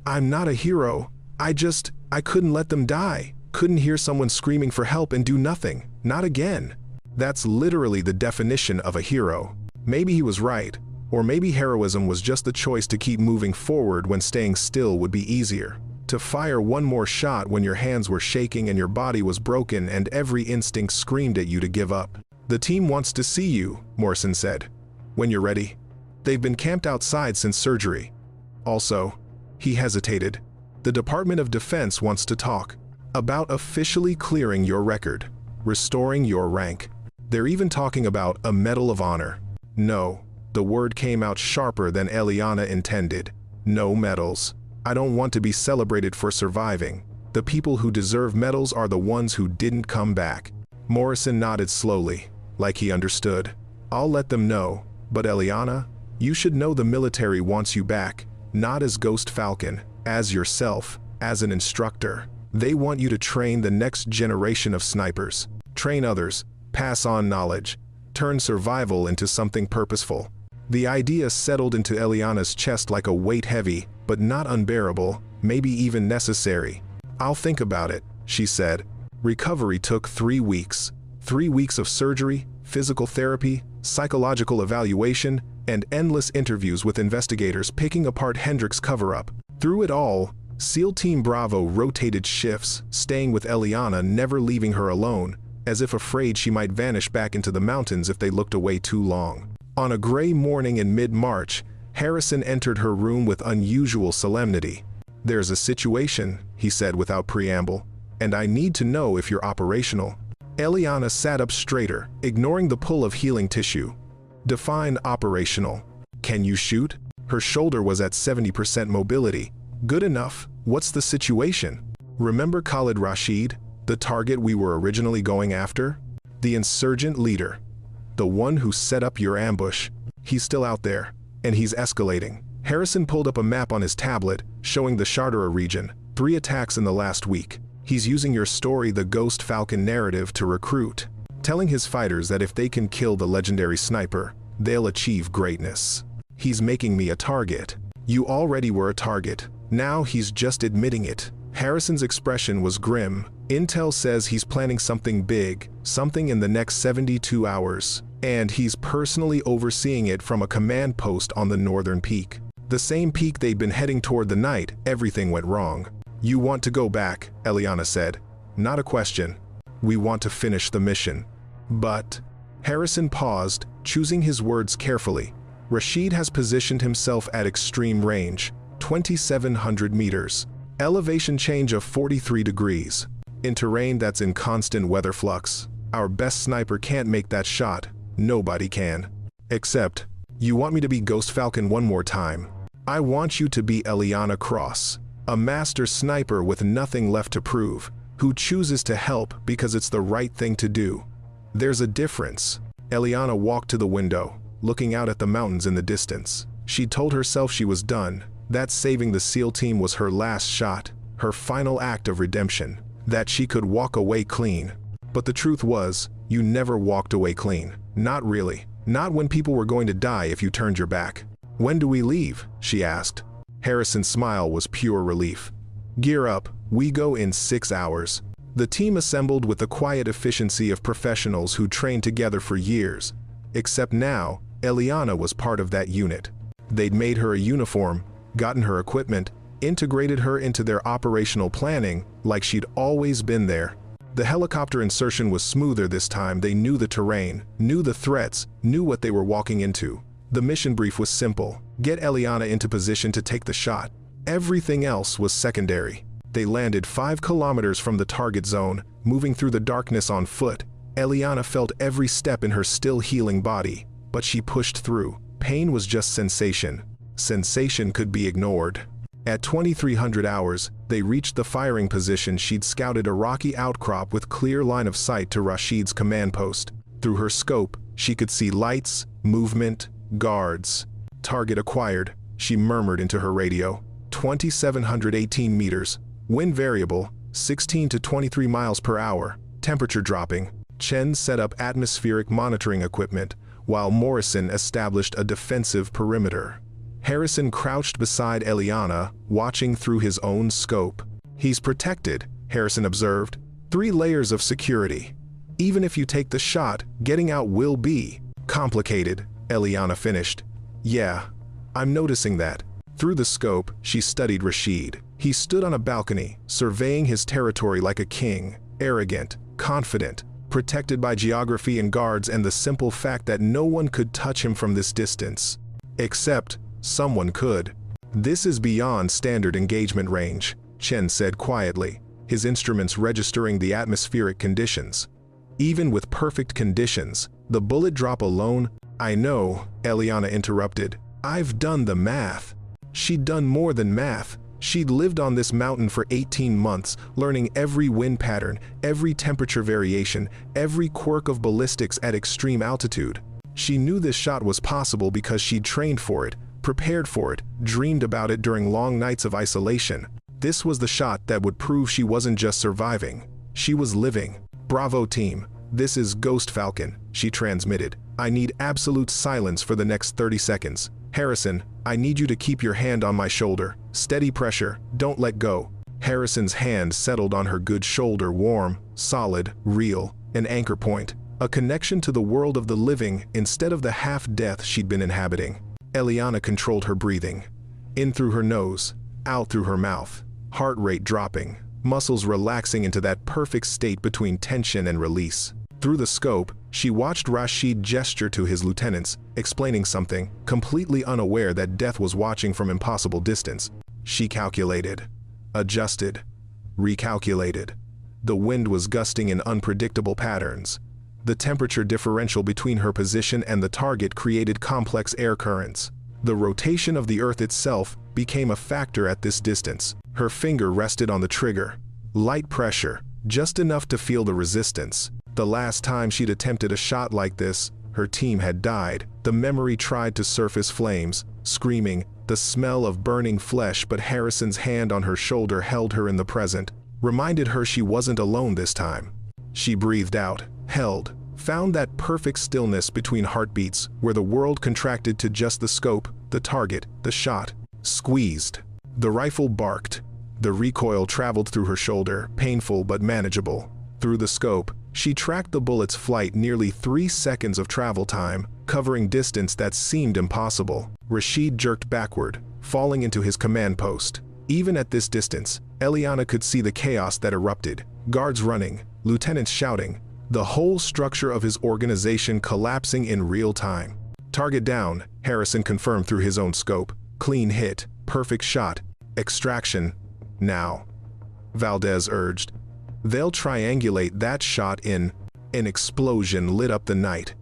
"I'm not a hero. I couldn't let them die. Couldn't hear someone screaming for help and do nothing. Not again." That's literally the definition of a hero. Maybe he was right, or maybe heroism was just the choice to keep moving forward when staying still would be easier. To fire one more shot when your hands were shaking and your body was broken and every instinct screamed at you to give up. "The team wants to see you," Morrison said. "When you're ready." "They've been camped outside since surgery. Also," he hesitated, "the Department of Defense wants to talk about officially clearing your record, restoring your rank. They're even talking about a Medal of Honor." "No." The word came out sharper than Eliana intended. "No medals. I don't want to be celebrated for surviving. The people who deserve medals are the ones who didn't come back." Morrison nodded slowly, like he understood. "I'll let them know, but Eliana, you should know the military wants you back, not as Ghost Falcon, as yourself, as an instructor. They want you to train the next generation of snipers, train others, pass on knowledge, turn survival into something purposeful." The idea settled into Eliana's chest like a weight heavy, but not unbearable, maybe even necessary. "I'll think about it," she said. Recovery took 3 weeks. 3 weeks of surgery, physical therapy, psychological evaluation, and endless interviews with investigators picking apart Hendricks' cover-up. Through it all, SEAL Team Bravo rotated shifts, staying with Eliana, never leaving her alone, as if afraid she might vanish back into the mountains if they looked away too long. On a gray morning in mid-March, Harrison entered her room with unusual solemnity. "There's a situation," he said without preamble, "and I need to know if you're operational." Eliana sat up straighter, ignoring the pull of healing tissue. "Define operational. Can you shoot?" Her shoulder was at 70% mobility. "Good enough. What's the situation?" "Remember Khalid Rashid, the target we were originally going after? The insurgent leader. The one who set up your ambush. He's still out there, and he's escalating." Harrison pulled up a map on his tablet, showing the Chartera region. 3 attacks in the last week. He's using your story, the Ghost Falcon narrative, to recruit, telling his fighters that if they can kill the legendary sniper, they'll achieve greatness. "He's making me a target." "You already were a target. Now he's just admitting it." Harrison's expression was grim. "Intel says he's planning something big, something in the next 72 hours, and he's personally overseeing it from a command post on the northern peak. The same peak they'd been heading toward the night everything went wrong." "You want to go back," Eliana said. "Not a question. We want to finish the mission." "But..." Harrison paused, choosing his words carefully. "Rashid has positioned himself at extreme range, 2,700 meters. Elevation change of 43 degrees. In terrain that's in constant weather flux. Our best sniper can't make that shot. Nobody can. Except, you want me to be Ghost Falcon one more time. I want you to be Eliana Cross, a master sniper with nothing left to prove, who chooses to help because it's the right thing to do. There's a difference." Eliana walked to the window, looking out at the mountains in the distance. She'd told herself she was done, that saving the SEAL team was her last shot, her final act of redemption, that she could walk away clean. But the truth was, you never walked away clean. Not really. Not when people were going to die if you turned your back. "When do we leave?" she asked. Harrison's smile was pure relief. "Gear up. We go in 6 hours." The team assembled with the quiet efficiency of professionals who trained together for years. Except now, Eliana was part of that unit. They'd made her a uniform, gotten her equipment, integrated her into their operational planning like she'd always been there. The helicopter insertion was smoother this time. They knew the terrain, knew the threats, knew what they were walking into. The mission brief was simple: get Eliana into position to take the shot. Everything else was secondary. They landed 5 kilometers from the target zone, moving through the darkness on foot. Eliana felt every step in her still healing body, but she pushed through. Pain was just sensation. Sensation could be ignored. At 2300 hours, they reached the firing position. She'd scouted a rocky outcrop with clear line of sight to Rashid's command post. Through her scope, she could see lights, movement, guards. Target acquired, she murmured into her radio. 2,718 meters. Wind variable, 16 to 23 miles per hour. Temperature dropping. Chen set up atmospheric monitoring equipment, while Morrison established a defensive perimeter. Harrison crouched beside Eliana, watching through his own scope. He's protected, Harrison observed. 3 layers of security. Even if you take the shot, getting out will be complicated, Eliana finished. Yeah, I'm noticing that. Through the scope, she studied Rashid. He stood on a balcony, surveying his territory like a king, arrogant, confident, protected by geography and guards and the simple fact that no one could touch him from this distance. Except, someone could. This is beyond standard engagement range, Chen said quietly, his instruments registering the atmospheric conditions. Even with perfect conditions, the bullet drop alone— I know, Eliana interrupted. I've done the math. She'd done more than math. She'd lived on this mountain for 18 months, learning every wind pattern, every temperature variation, every quirk of ballistics at extreme altitude. She knew this shot was possible because she'd trained for it, prepared for it, dreamed about it during long nights of isolation. This was the shot that would prove she wasn't just surviving. She was living. Bravo team. This is Ghost Falcon, she transmitted. I need absolute silence for the next 30 seconds. Harrison, I need you to keep your hand on my shoulder. Steady pressure, don't let go. Harrison's hand settled on her good shoulder, warm, solid, real, an anchor point. A connection to the world of the living instead of the half-death she'd been inhabiting. Eliana controlled her breathing. In through her nose, out through her mouth. Heart rate dropping, muscles relaxing into that perfect state between tension and release. Through the scope, she watched Rashid gesture to his lieutenants, explaining something, completely unaware that death was watching from impossible distance. She calculated, adjusted, recalculated. The wind was gusting in unpredictable patterns. The temperature differential between her position and the target created complex air currents. The rotation of the Earth itself became a factor at this distance. Her finger rested on the trigger. Light pressure, just enough to feel the resistance. The last time she'd attempted a shot like this, her team had died. The memory tried to surface flames, screaming, the smell of burning flesh, but Harrison's hand on her shoulder held her in the present, reminded her she wasn't alone this time. She breathed out, held, found that perfect stillness between heartbeats where the world contracted to just the scope, the target, the shot. Squeezed. The rifle barked. The recoil traveled through her shoulder, painful but manageable. Through the scope, she tracked the bullet's flight, nearly 3 seconds of travel time, covering distance that seemed impossible. Rashid jerked backward, falling into his command post. Even at this distance, Eliana could see the chaos that erupted. Guards running, lieutenants shouting, the whole structure of his organization collapsing in real time. Target down, Harrison confirmed through his own scope. Clean hit, perfect shot. Extraction. Now, Valdez urged. They'll triangulate that shot in. An explosion lit up the night.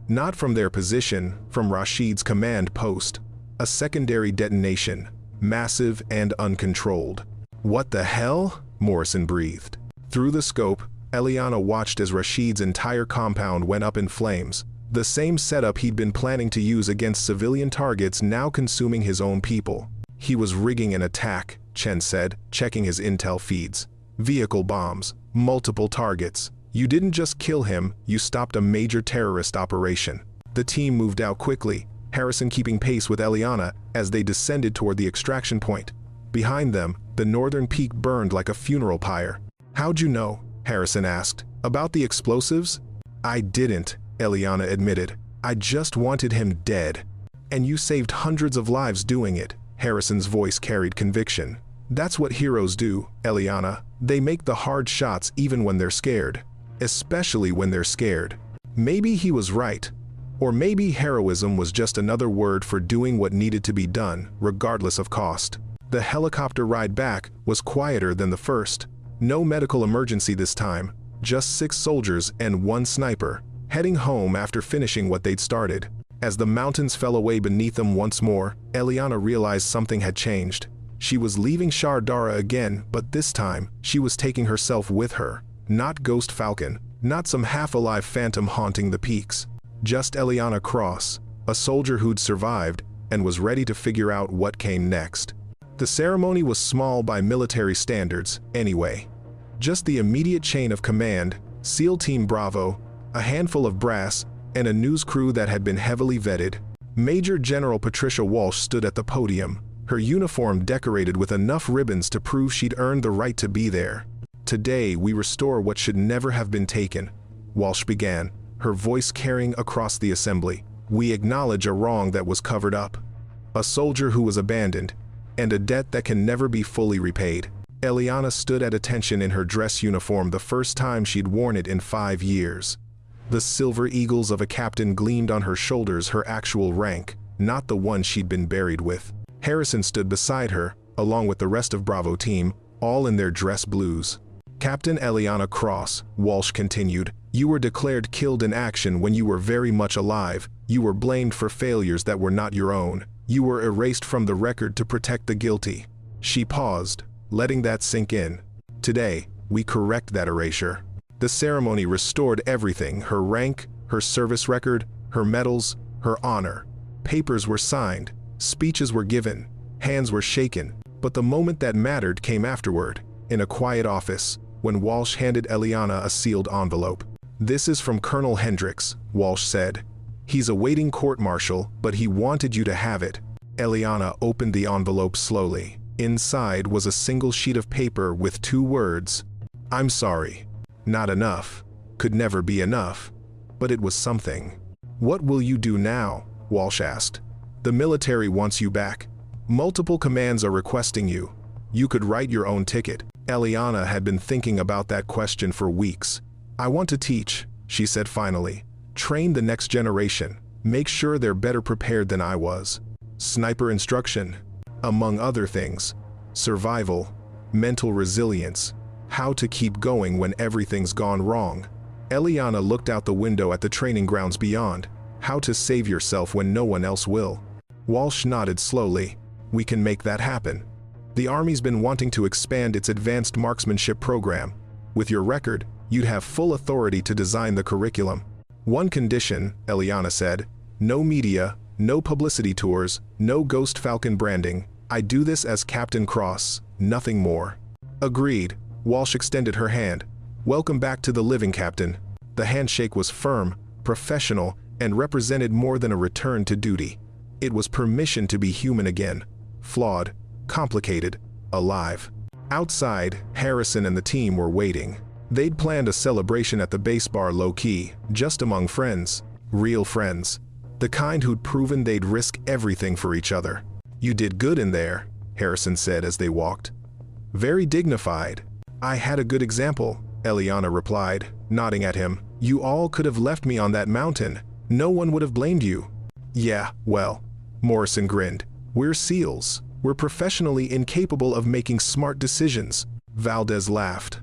Not from their position, from Rashid's command post. A secondary detonation, massive and uncontrolled. What the hell? Morrison breathed. Through the scope, Eliana watched as Rashid's entire compound went up in flames. The same setup he'd been planning to use against civilian targets now consuming his own people. He was rigging an attack, Chen said, checking his intel feeds. Vehicle bombs, multiple targets. You didn't just kill him, you stopped a major terrorist operation. The team moved out quickly, Harrison keeping pace with Eliana as they descended toward the extraction point. Behind them, the northern peak burned like a funeral pyre. How'd you know? Harrison asked. About the explosives? I didn't, Eliana admitted. I just wanted him dead. And you saved hundreds of lives doing it. Harrison's voice carried conviction. That's what heroes do, Eliana. They make the hard shots even when they're scared. Especially when they're scared. Maybe he was right. Or maybe heroism was just another word for doing what needed to be done, regardless of cost. The helicopter ride back was quieter than the first. No medical emergency this time, just 6 soldiers and 1 sniper, heading home after finishing what they'd started. As the mountains fell away beneath them once more, Eliana realized something had changed. She was leaving Shardara again, but this time, she was taking herself with her. Not Ghost Falcon, not some half-alive phantom haunting the peaks. Just Eliana Cross, a soldier who'd survived and was ready to figure out what came next. The ceremony was small by military standards, anyway. Just the immediate chain of command, SEAL Team Bravo, a handful of brass, and a news crew that had been heavily vetted. Major General Patricia Walsh stood at the podium, her uniform decorated with enough ribbons to prove she'd earned the right to be there. "Today, we restore what should never have been taken," Walsh began, her voice carrying across the assembly. "We acknowledge a wrong that was covered up, a soldier who was abandoned, and a debt that can never be fully repaid." Eliana stood at attention in her dress uniform, the first time she'd worn it in 5 years. The silver eagles of a captain gleamed on her shoulders, her actual rank, not the one she'd been buried with. Harrison stood beside her, along with the rest of Bravo team, all in their dress blues. "Captain Eliana Cross," Walsh continued, "you were declared killed in action when you were very much alive. You were blamed for failures that were not your own. You were erased from the record to protect the guilty." She paused, letting that sink in. "Today, we correct that erasure." The ceremony restored everything: her rank, her service record, her medals, her honor. Papers were signed, speeches were given, hands were shaken. But the moment that mattered came afterward, in a quiet office, when Walsh handed Eliana a sealed envelope. "This is from Colonel Hendricks," Walsh said. "He's awaiting court-martial, but he wanted you to have it." Eliana opened the envelope slowly. Inside was a single sheet of paper with 2 words. "I'm sorry. Not enough. Could never be enough." But it was something. "What will you do now?" Walsh asked. "The military wants you back. Multiple commands are requesting you. You could write your own ticket." Eliana had been thinking about that question for weeks. "I want to teach," she said finally. "Train the next generation. Make sure they're better prepared than I was. Sniper instruction, among other things. Survival, mental resilience, how to keep going when everything's gone wrong." Eliana looked out the window at the training grounds beyond. "How to save yourself when no one else will." Walsh nodded slowly. "We can make that happen. The Army's been wanting to expand its advanced marksmanship program. With your record, you'd have full authority to design the curriculum." "One condition," Eliana said. "No media, no publicity tours, no Ghost Falcon branding. I do this as Captain Cross, nothing more." "Agreed." Walsh extended her hand. "Welcome back to the living, Captain." The handshake was firm, professional, and represented more than a return to duty. It was permission to be human again. Flawed, complicated, alive. Outside, Harrison and the team were waiting. They'd planned a celebration at the base bar low-key, just among friends. Real friends. The kind who'd proven they'd risk everything for each other. "You did good in there," Harrison said as they walked. "Very dignified." "I had a good example," Eliana replied, nodding at him. "You all could have left me on that mountain. No one would have blamed you." "Yeah, well," Morrison grinned. "We're SEALs. We're professionally incapable of making smart decisions." Valdez laughed.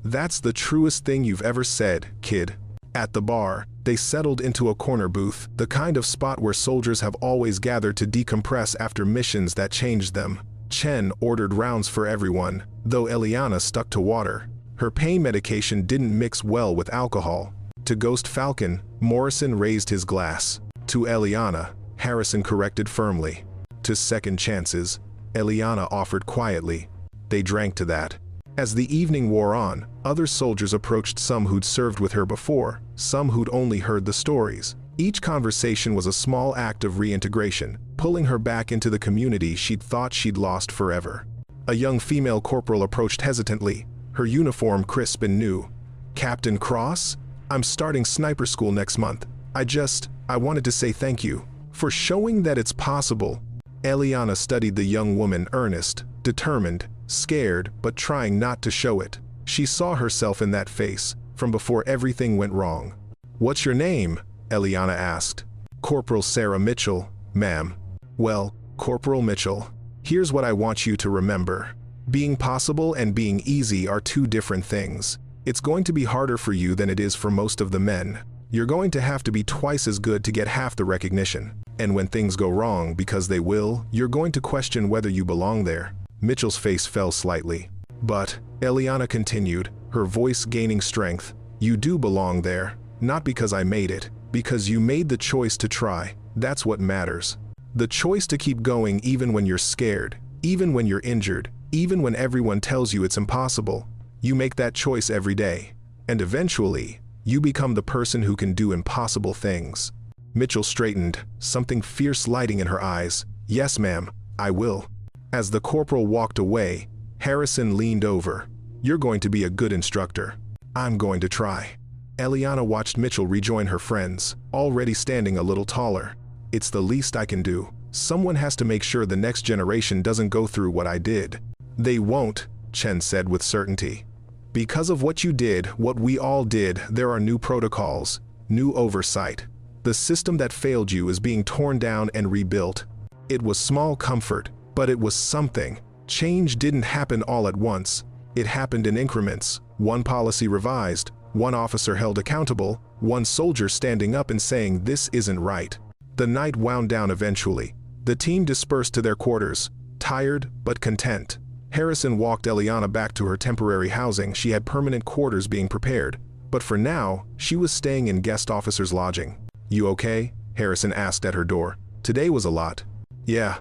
"That's the truest thing you've ever said, kid." At the bar, they settled into a corner booth, the kind of spot where soldiers have always gathered to decompress after missions that changed them. Chen ordered rounds for everyone, though Eliana stuck to water. Her pain medication didn't mix well with alcohol. To Ghost Falcon, Morrison raised his glass. To Eliana, Harrison corrected firmly. To second chances, Eliana offered quietly. They drank to that. As the evening wore on, other soldiers approached, some who'd served with her before, some who'd only heard the stories. Each conversation was a small act of reintegration, pulling her back into the community she'd thought she'd lost forever. A young female corporal approached hesitantly, her uniform crisp and new. "Captain Cross? I'm starting sniper school next month. I wanted to say thank you for showing that it's possible." Eliana studied the young woman, earnest, determined, scared, but trying not to show it. She saw herself in that face, from before everything went wrong. "What's your name?" Eliana asked. "Corporal Sarah Mitchell, ma'am." "Well, Corporal Mitchell, here's what I want you to remember. Being possible and being easy are 2 different things. It's going to be harder for you than it is for most of the men. You're going to have to be twice as good to get half the recognition. And when things go wrong, because they will, you're going to question whether you belong there. Mitchell's face fell slightly. But, Eliana continued, her voice gaining strength, you do belong there. Not because I made it, because you made the choice to try. That's what matters. The choice to keep going even when you're scared, even when you're injured, even when everyone tells you it's impossible. You make that choice every day. And eventually, you become the person who can do impossible things. Mitchell straightened, something fierce lighting in her eyes. Yes, ma'am, I will. As the corporal walked away, Harrison leaned over. You're going to be a good instructor. I'm going to try. Eliana watched Mitchell rejoin her friends, already standing a little taller. It's the least I can do. Someone has to make sure the next generation doesn't go through what I did. They won't, Chen said with certainty. Because of what you did, what we all did, there are new protocols, new oversight. The system that failed you is being torn down and rebuilt. It was small comfort, but it was something. Change didn't happen all at once. It happened in increments. One policy revised, one officer held accountable, one soldier standing up and saying this isn't right. The night wound down eventually. The team dispersed to their quarters, tired but content. Harrison walked Eliana back to her temporary housing. She had permanent quarters being prepared, but for now, she was staying in guest officer's lodging. You okay? Harrison asked at her door. Today was a lot. Yeah.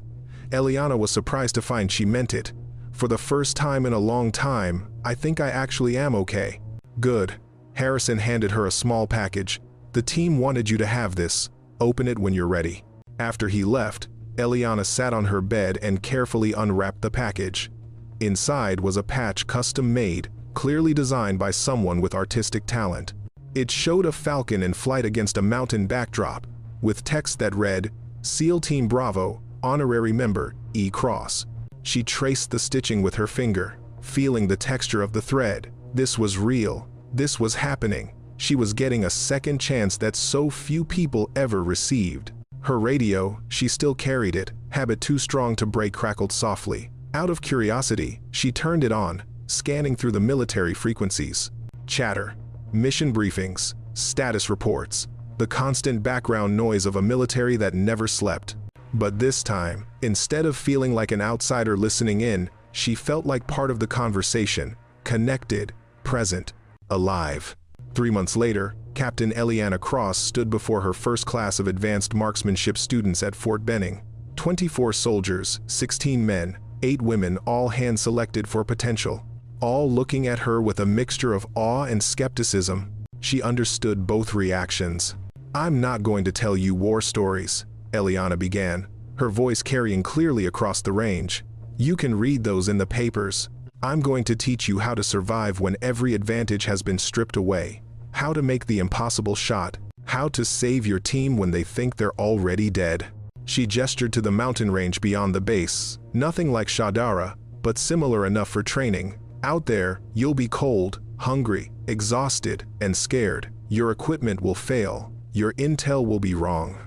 Eliana was surprised to find she meant it. For the first time in a long time, I think I actually am okay. Good. Harrison handed her a small package. The team wanted you to have this. Open it when you're ready. After he left, Eliana sat on her bed and carefully unwrapped the package. Inside was a patch custom-made, clearly designed by someone with artistic talent. It showed a falcon in flight against a mountain backdrop, with text that read, SEAL Team Bravo, Honorary Member, E. Cross. She traced the stitching with her finger, feeling the texture of the thread. This was real. This was happening. She was getting a second chance that so few people ever received. Her radio, she still carried it, habit too strong to break, crackled softly. Out of curiosity, she turned it on, scanning through the military frequencies. Chatter, mission briefings, status reports, the constant background noise of a military that never slept. But this time, instead of feeling like an outsider listening in, she felt like part of the conversation, connected, present, alive. 3 months later, Captain Eliana Cross stood before her first class of advanced marksmanship students at Fort Benning. 24 soldiers, 16 men, 8 women, all hand-selected for potential. All looking at her with a mixture of awe and skepticism. She understood both reactions. I'm not going to tell you war stories, Eliana began, her voice carrying clearly across the range. You can read those in the papers. I'm going to teach you how to survive when every advantage has been stripped away, how to make the impossible shot, how to save your team when they think they're already dead. She gestured to the mountain range beyond the base, nothing like Shadara, but similar enough for training. Out there, you'll be cold, hungry, exhausted, and scared. Your equipment will fail, your intel will be wrong,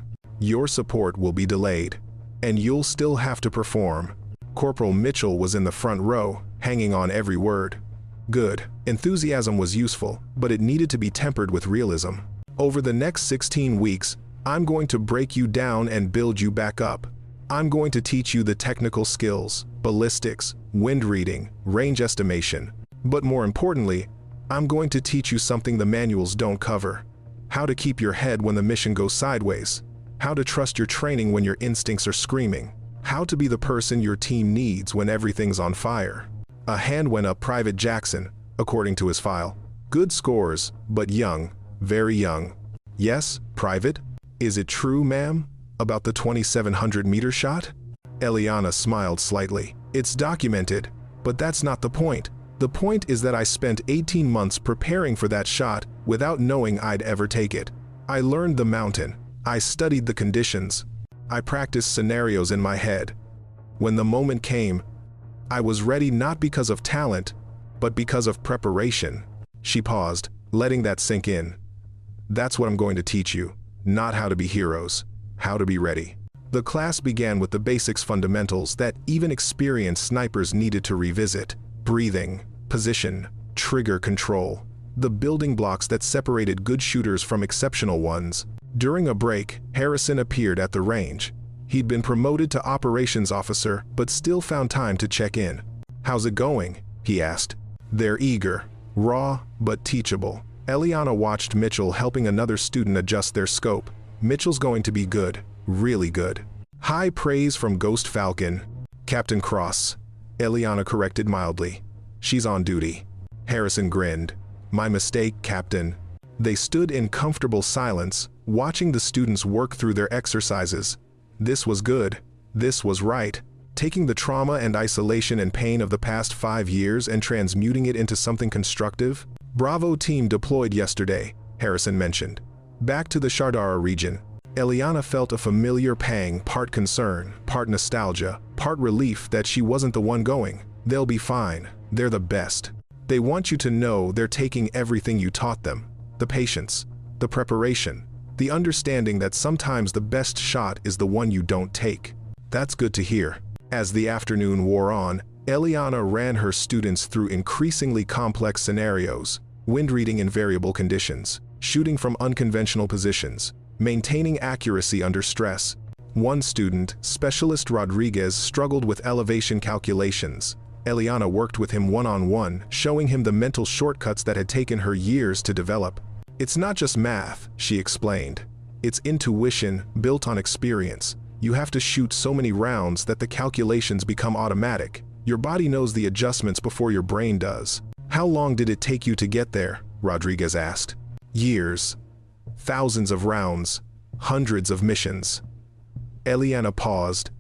your support will be delayed, and you'll still have to perform. Corporal Mitchell was in the front row, hanging on every word. Good. Enthusiasm was useful, but it needed to be tempered with realism. Over the next 16 weeks, I'm going to break you down and build you back up. I'm going to teach you the technical skills, ballistics, wind reading, range estimation. But more importantly, I'm going to teach you something the manuals don't cover. How to keep your head when the mission goes sideways. How to trust your training when your instincts are screaming. How to be the person your team needs when everything's on fire. A hand went up. Private Jackson, according to his file. Good scores, but young, very young. Yes, Private? Is it true, ma'am? About the 2,700-meter shot? Eliana smiled slightly. It's documented, but that's not the point. The point is that I spent 18 months preparing for that shot without knowing I'd ever take it. I learned the mountain. I studied the conditions. I practiced scenarios in my head. When the moment came, I was ready not because of talent, but because of preparation. She paused, letting that sink in. That's what I'm going to teach you. Not how to be heroes, how to be ready. The class began with the basics fundamentals that even experienced snipers needed to revisit. Breathing, position, trigger control. the building blocks that separated good shooters from exceptional ones. During a break, Harrison appeared at the range. He'd been promoted to operations officer, but still found time to check in. "How's it going?" he asked. "They're eager, raw, but teachable." Eliana watched Mitchell helping another student adjust their scope. "Mitchell's going to be good, really good." High praise from Ghost Falcon. "Captain Cross," Eliana corrected mildly. "She's on duty." Harrison grinned. "My mistake, Captain." They stood in comfortable silence, watching the students work through their exercises. This was good. This was right. Taking the trauma and isolation and pain of the past 5 years and transmuting it into something constructive. "Bravo team deployed yesterday," Harrison mentioned. "Back to the Shardara region." Eliana felt a familiar pang, part concern, part nostalgia, part relief that she wasn't the one going. "They'll be fine. They're the best. They want you to know they're taking everything you taught them. The patience, the preparation, the understanding that sometimes the best shot is the one you don't take." "That's good to hear." As the afternoon wore on, Eliana ran her students through increasingly complex scenarios, wind reading in variable conditions, shooting from unconventional positions, maintaining accuracy under stress. One student, Specialist Rodriguez, struggled with elevation calculations. Eliana worked with him one-on-one, showing him the mental shortcuts that had taken her years to develop. "It's not just math," she explained. "It's intuition built on experience. You have to shoot so many rounds that the calculations become automatic. Your body knows the adjustments before your brain does." "How long did it take you to get there?" Rodriguez asked. "Years. Thousands of rounds. Hundreds of missions." Eliana paused.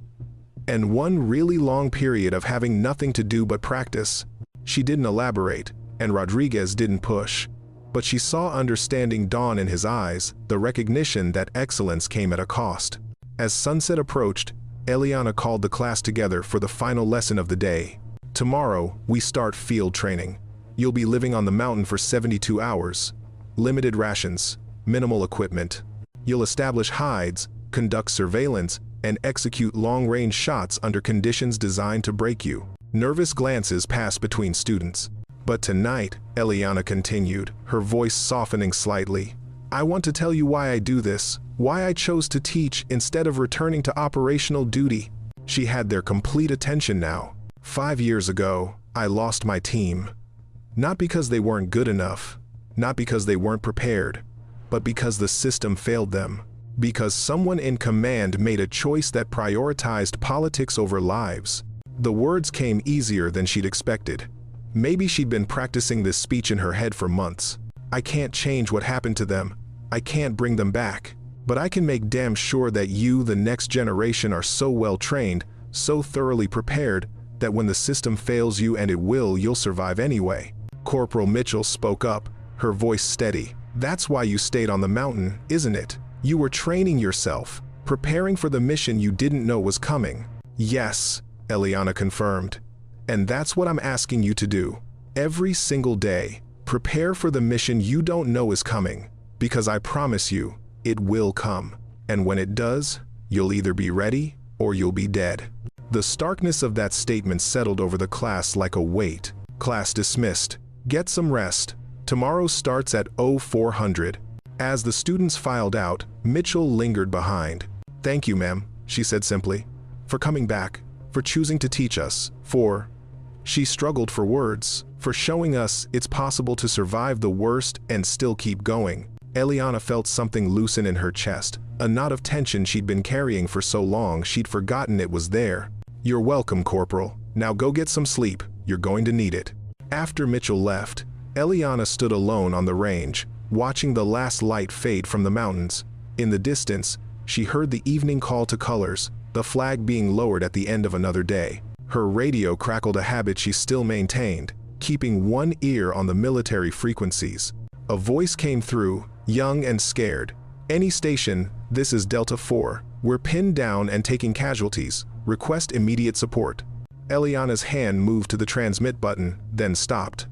"And one really long period of having nothing to do but practice." She didn't elaborate, and Rodriguez didn't push. But she saw understanding dawn in his eyes, the recognition that excellence came at a cost. As sunset approached, Eliana called the class together for the final lesson of the day. "Tomorrow, we start field training. You'll be living on the mountain for 72 hours. Limited rations, minimal equipment. You'll establish hides, conduct surveillance, and execute long-range shots under conditions designed to break you." Nervous glances passed between students. "But tonight," Eliana continued, her voice softening slightly, "I want to tell you why I do this, why I chose to teach instead of returning to operational duty." She had their complete attention now. 5 years ago, I lost my team. Not because they weren't good enough, not because they weren't prepared, but because the system failed them. Because someone in command made a choice that prioritized politics over lives. The words came easier than she'd expected. Maybe she'd been practicing this speech in her head for months. "I can't change what happened to them. I can't bring them back. But I can make damn sure that you, the next generation, are so well trained, so thoroughly prepared, that when the system fails you, and it will, you'll survive anyway." Corporal Mitchell spoke up, her voice steady. "That's why you stayed on the mountain, isn't it? You were training yourself, preparing for the mission you didn't know was coming." "Yes," Eliana confirmed. "And that's what I'm asking you to do. Every single day, prepare for the mission you don't know is coming. Because I promise you, it will come. And when it does, you'll either be ready or you'll be dead." The starkness of that statement settled over the class like a weight. "Class dismissed. Get some rest. Tomorrow starts at 0400. As the students filed out, Mitchell lingered behind. "Thank you, ma'am," she said simply, "for coming back, for choosing to teach us, for..." She struggled for words, "for showing us it's possible to survive the worst and still keep going." Eliana felt something loosen in her chest, a knot of tension she'd been carrying for so long she'd forgotten it was there. "You're welcome, Corporal. Now go get some sleep. You're going to need it." After Mitchell left, Eliana stood alone on the range, watching the last light fade from the mountains. In the distance, she heard the evening call to colors, the flag being lowered at the end of another day. Her radio crackled, a habit she still maintained, keeping one ear on the military frequencies. A voice came through, young and scared. "Any station, this is Delta 4. We're pinned down and taking casualties. Request immediate support." Eliana's hand moved to the transmit button, then stopped.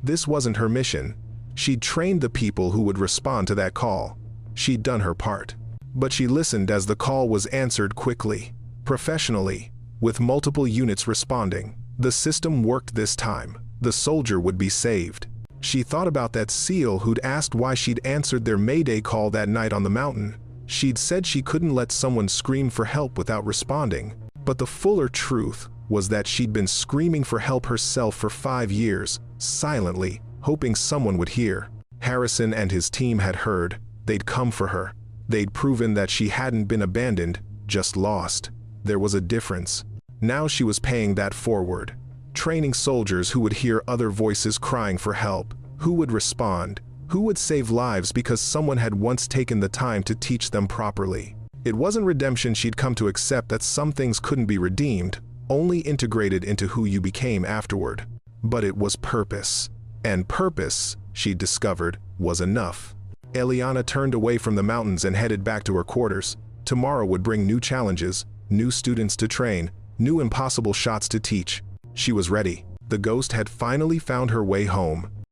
This wasn't her mission. She'd trained the people who would respond to that call. She'd done her part. But she listened as the call was answered quickly, professionally, with multiple units responding. The system worked this time. The soldier would be saved. She thought about that SEAL who'd asked why she'd answered their Mayday call that night on the mountain. She'd said she couldn't let someone scream for help without responding. But the fuller truth was that she'd been screaming for help herself for 5 years, silently, hoping someone would hear. Harrison and his team had heard. They'd come for her. They'd proven that she hadn't been abandoned, just lost. There was a difference. Now she was paying that forward. Training soldiers who would hear other voices crying for help, who would respond, who would save lives because someone had once taken the time to teach them properly. It wasn't redemption she'd come to accept that some things couldn't be redeemed, only integrated into who you became afterward. But it was purpose. And purpose, she'd discovered, was enough. Eliana turned away from the mountains and headed back to her quarters. Tomorrow would bring new challenges, new students to train, new impossible shots to teach. She was ready. The ghost had finally found her way home,